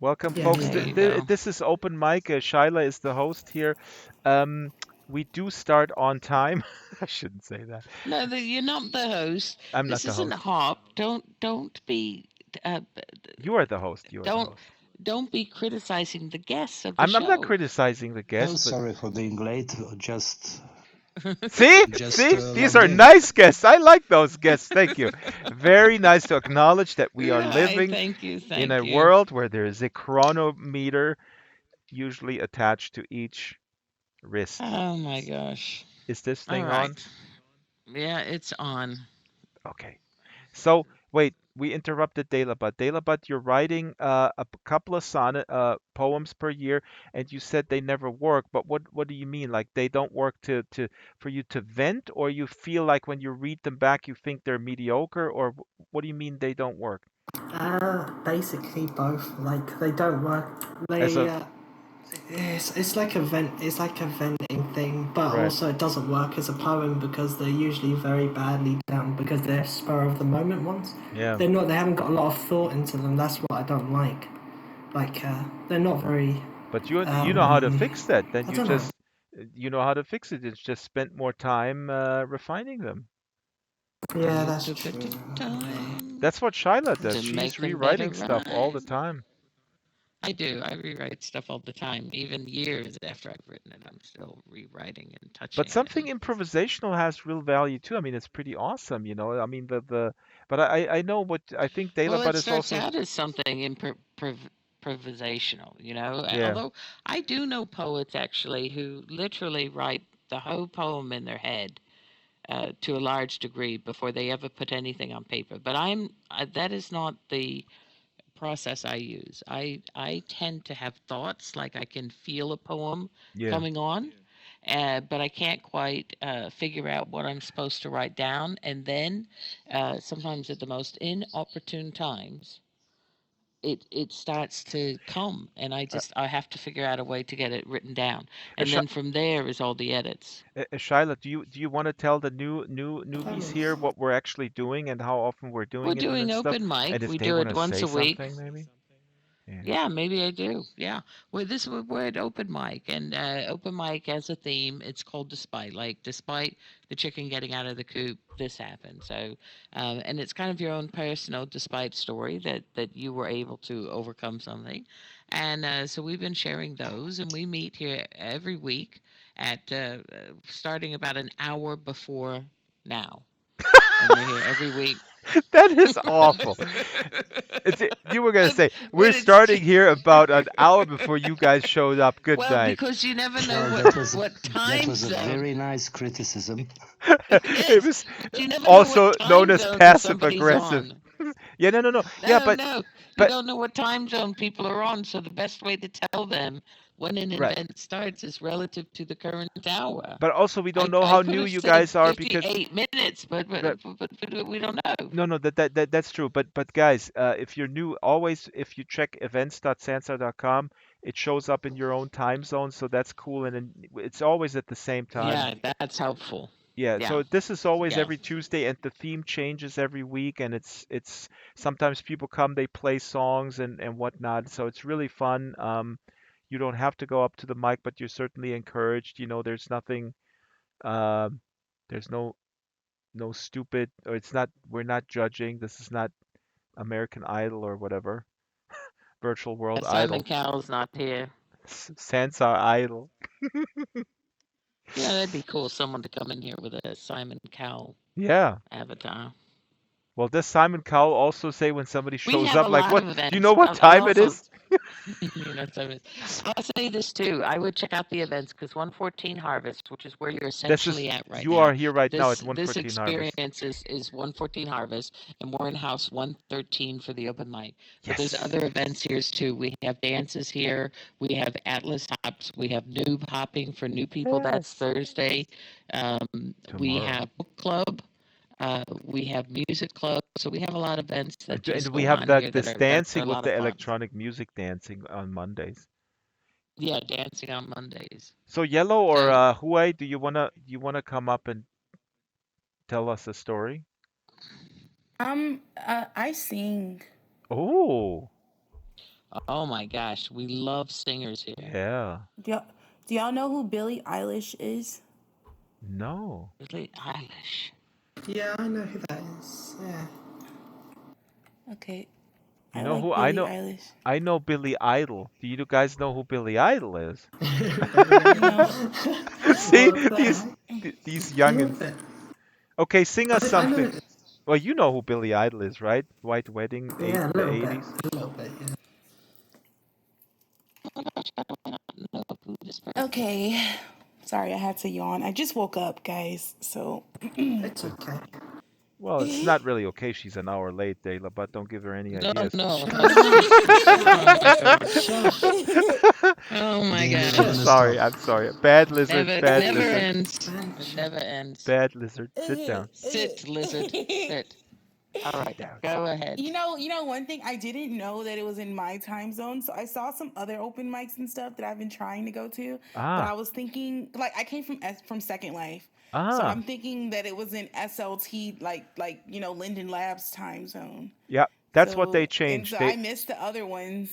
Welcome, Yeah, folks. here There you go. you go. This is open mic. Shyla is the host here. Um, we do start on time. I shouldn't say that. No, you're not the host. I'm not This the isn't host. Hop. Don't be uh, You are the host. You are the don't host. don't be criticizing the guests of the I'm not show. criticizing the Oh, guest, but sorry for being late. Just See? Just See? These logged are in. nice guests. I like those guests. Thank you. Very nice to acknowledge that we are Right, living thank you, in thank a you. world where there is a chronometer usually attached to each wrist. Oh my gosh. Is this All thing on? right. Yeah, it's on. Okay. So wait, we interrupted Dela, but you're writing couple of sonnet poems per year, and you said they never work. But what do you mean? Like they don't work to for you to vent, or you feel like when you read them back, you think they're mediocre, or what do you mean they don't work? Basically both. Like they don't work. As They a it's like a venting thing, but right, also it doesn't work as a poem because they're usually very badly done because they're spur of the moment ones. yeah. They haven't got a lot of thought into them. That's what I don't like. Like they're not very But you know how to um fix that. Then I you don't know. just you know how to fix it. It's just spent more time refining them. Yeah, You that's took true. the time That's what Shyla does. to She's make them better rewriting stuff all the rhyme. time. I do. I rewrite stuff all the time. Even years after I've written it, I'm still rewriting and But touching something and improvisational has real value too. I mean, it's pretty awesome, you know. I mean, but I know what I think Dela well, it Bud is starts also out as something improvisational, you know. yeah, Although I do know poets actually who literally write the whole poem in their head to a large degree before they ever put anything on paper. But that is not the process I use. I tend to have thoughts like I can feel a poem yeah. coming on, but I can't quite figure out what I'm supposed to write down. And then sometimes at the most inopportune times, it starts to come, and Uh, I have to figure out a way to get it written down, and Sh- then from there is all the edits. Shyla, do you want to tell the That newbies makes here what we're actually doing and how often we're We're doing it and doing stuff? open And mic. if We they do want it to once say a week. something, maybe? Yeah. Yeah, maybe I do. Yeah. Well, we're at open mic, and open mic has a theme. It's called Despite. Like, despite the chicken getting out of the coop, this happened. So, and it's kind of your own personal despite story that you were able to overcome something, and so we've been sharing those, and we meet here every week at starting about an hour before now, and we're here every week. That is awful. You were gonna but say we're but it's starting here about an hour before you guys showed up. Good well, night. because you never know Well, what that time was a zone. very nice criticism. It Yes, was but you never know what also known time as zone passive somebody's aggressive. on. Yeah, no, no, no. Yeah, No, no, you but don't know what time zone people are on. So the best way to tell them when an right. event starts is relative to the current hour. But also we don't know I how could new have you said guys are because 58 minutes, right, but we don't know. no, no, that's true. But guys, if you're new, always if you check events.sansar.com, it shows up in your own time zone, so that's cool, and then it's always at the same time. Yeah, that's helpful. Yeah, Yeah, so this is always yeah. every Tuesday, and the theme changes every week, and it's sometimes people come, they play songs and whatnot, so it's really fun. You don't have to go up to the mic, but you're certainly encouraged. You know, there's nothing, um, there's no stupid, or it's not, we're not judging. This is not American Idol or whatever, Virtual World Simon Idol, Cowell's not here. Sansar Idol. Yeah, that'd be cool. Someone to come in here with a Simon Cowell Yeah. avatar. Well, does Simon Cowell also say when somebody We shows have up, a like, lot what? of Do you know events. what I'll time it also, is? you know, I'll say this too. I would check out the events because 114 Harvest, which is where you're This is essentially at right you are now, here right now at this 114 Harvest. experience is 114 Harvest, and we're in house 113 for the open mic. But there's Yes. other events here too. We have dances here. We have Atlas Hops. We have noob hopping for new people. That's Yes. Thursday. We Tomorrow. have book club. We have music club, so we have a lot of events that And just we go have on the here this that are dancing a with lot the of fun. electronic music dancing on Mondays. Yeah, dancing on Mondays. So Yellow or So Huey, do you wanna come up and tell us a story? I sing. Oh, oh my gosh, we love singers here. yeah. Do y'all know who Billie Eilish is? No. Billie Eilish. Yeah, I know who that is. Yeah. Okay. You I know who like I Billie know? Eilish. I know Billy Idol. Do you guys know who Billy Idol is? No. See, What the these heck? these I love youngins. it. Okay, sing us I know something. it. Well, you know who Billy Idol is, right? White Wedding, Yeah, a the little bit. 80s. A little bit, yeah. Okay. Sorry, I had to yawn. I just woke up, guys. So It's okay. Well, it's not really okay. She's an hour late, Dayla, but don't give her any No, ideas. no. Shush. Shush. Oh my Dana's I'm gonna gosh. sorry. stop. I'm sorry. Bad lizard. Bad Never lizard. ends. Man, It shut. never ends. Bad lizard. Sit okay, down. Sit, lizard. Sit. All Sit right, down. go ahead. one thing I didn't know that it was in my time zone. So I saw some other open mics and stuff that I've been trying to go to, but I Ah. was thinking like I came from Second Life, so Ah. I'm thinking that it was in SLT Linden Labs time zone. Yeah. That's what they So changed. I missed the other ones.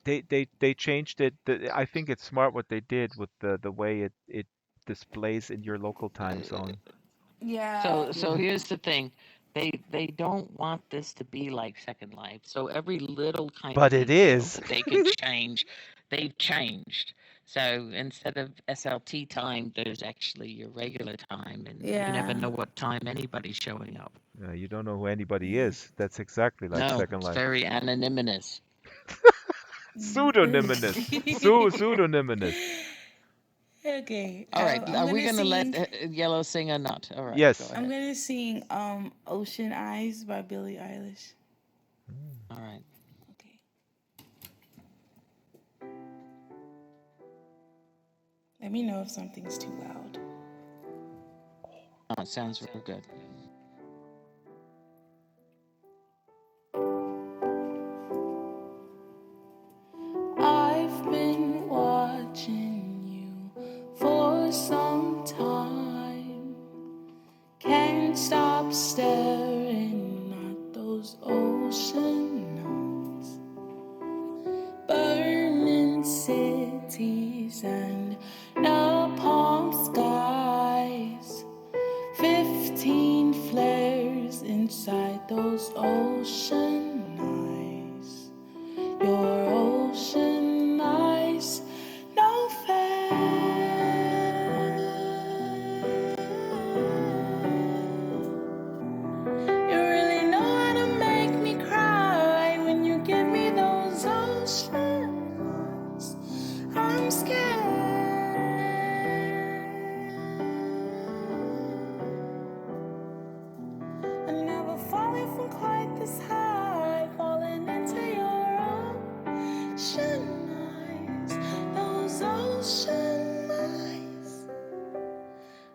They changed it. I think it's smart what they did with the way it displays in your local time zone. Yeah. So here's the thing. They don't want this to be like Second Life. So every little kind of But it detail is. that they could change, they've changed. So instead of SLT time, there's actually your regular time, and you never Yeah. know what time anybody's showing up. You don't know who anybody Yeah. is. That's exactly like No, Second it's Life. very anonymous. Pseudonymous. Pseudonymous. Okay. All right, I'm are we gonna gonna let sing. Yellow sing or not? All right, go Yes. I'm ahead. gonna sing "Ocean Eyes" by Billie Eilish. All right. Okay. Let me know if something's too loud. Oh, it sounds real good. I've been watching you for some time. Can't stop staring at those ocean eyes. Burning cities and napalm skies. 15 flares inside those ocean eyes. Your ocean eyes, no fair. You really know how to make me cry when you give me those ocean eyes. I'm scared. I never falling from quite this high, falling into your ocean eyes, those ocean eyes.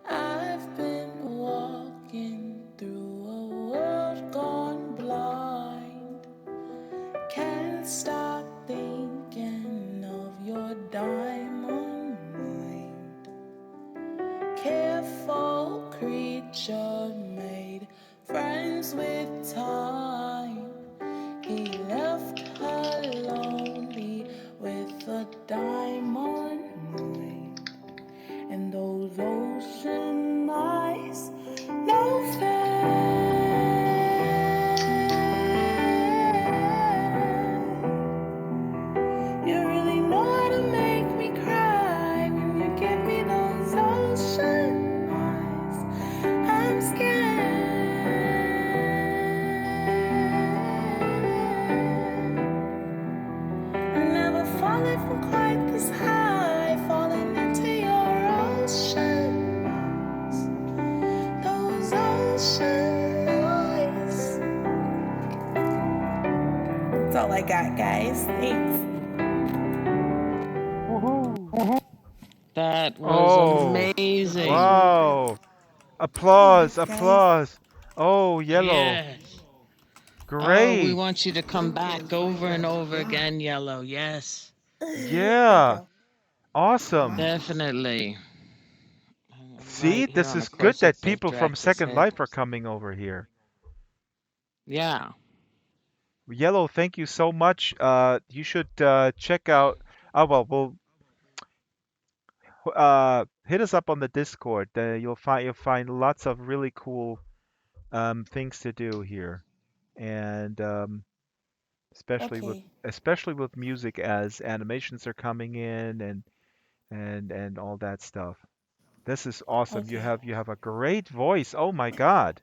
I've been walking through a world gone blind. Can't stop thinking of your diamond mind. Careful creature made friends with time. He left her lonely with a diamond mind. And those ocean eyes, no fair. You really know how to make me cry when you give me those ocean eyes. I'm scared. I'm never falling from quite this high, falling into your ocean eyes, those ocean eyes. That's all I got, guys. Thanks. Woohoo. That was Oh. amazing. Wow. Applause. Thanks, guys. Applause. Oh, Yellow. Yes. Oh, we Great. want you to come Thank you. back Very over and good. over Yeah. again, Yellow. Yes, Thank Yeah. you. Awesome. Wow. definitely. See, Right here this on the is good course, it that says people from practice Second head. Life are coming over here. Yeah. Yellow, thank you so much. You should check out. Well, we'll hit us up on the Discord. You'll find lots of really cool things to do here. And especially with Okay. music as animations are coming in and all that stuff. This is awesome. Okay. You have a great voice. Oh my God.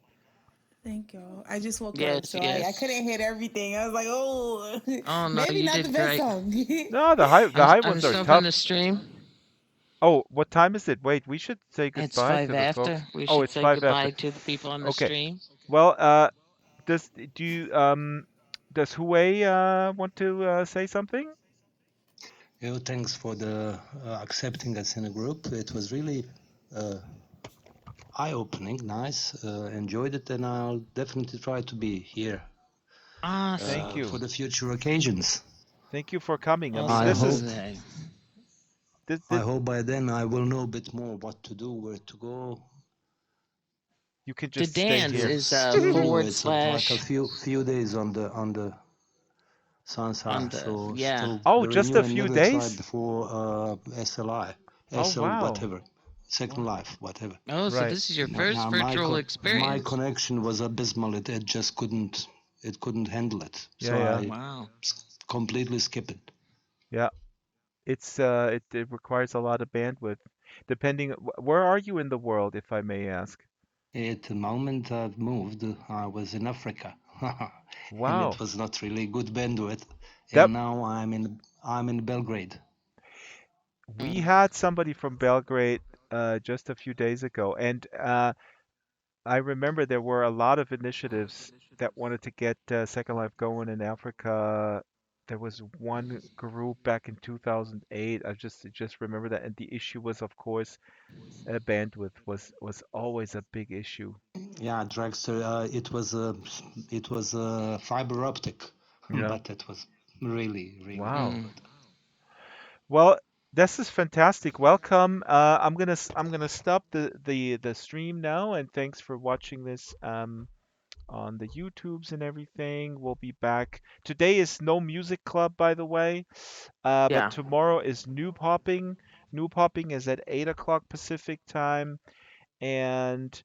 Thank you. I just woke up, Yes, so I yes. couldn't hit everything. I was like, oh, Oh no, maybe you not the did best great. song. No, the high I'm ones are stopping tough. the stream. Oh, what time is it? Wait, we should say It's goodbye five to the folks. after. We Oh, should it's say 5 after. goodbye to the people on the Okay. stream. Well, does do you does Hue want to say something? Thanks for the accepting us in a group. It was really uh, eye-opening, nice. Enjoyed it, and I'll definitely try to be here Thank Awesome. you. for the future occasions. Thank you for coming. I mean, I this hope is Awesome. I this hope by then I will know a bit more what to do, where to go. you can The just stay dance here. is Still new. forward It's like a slash few days on the on Sansar, the so yeah. still Oh, very just new a and few never tried days? before SLI, Oh, SL wow. whatever, Second Wow. Life, whatever. Oh, so Right. this is your Now first my virtual my experience. connection was abysmal. It just couldn't handle it. Yeah, So yeah. I Wow. completely skip it. Yeah. It requires a lot of bandwidth. Depending where are you in the world, if I may ask? At the moment I've moved, I was in Africa, and it Wow. was not really good bandwidth. That And now I'm in Belgrade. we Mm. had somebody from Belgrade just a few days ago, and I remember there were a lot of initiatives that wanted to get Second Life going in Africa. There was one group back in 2008. I just remember that, and the issue was, of course, bandwidth was always a big issue. Yeah, Dragster. It was fiber optic, Yeah. but it was really Wow. Mm. awkward. Well, this is fantastic. Welcome. I'm gonna stop the stream now, and thanks for watching this on the YouTubes and everything. We'll be back. Today is no music club, by the way, but Yeah. tomorrow is new popping. New popping is at 8 o'clock Pacific time, and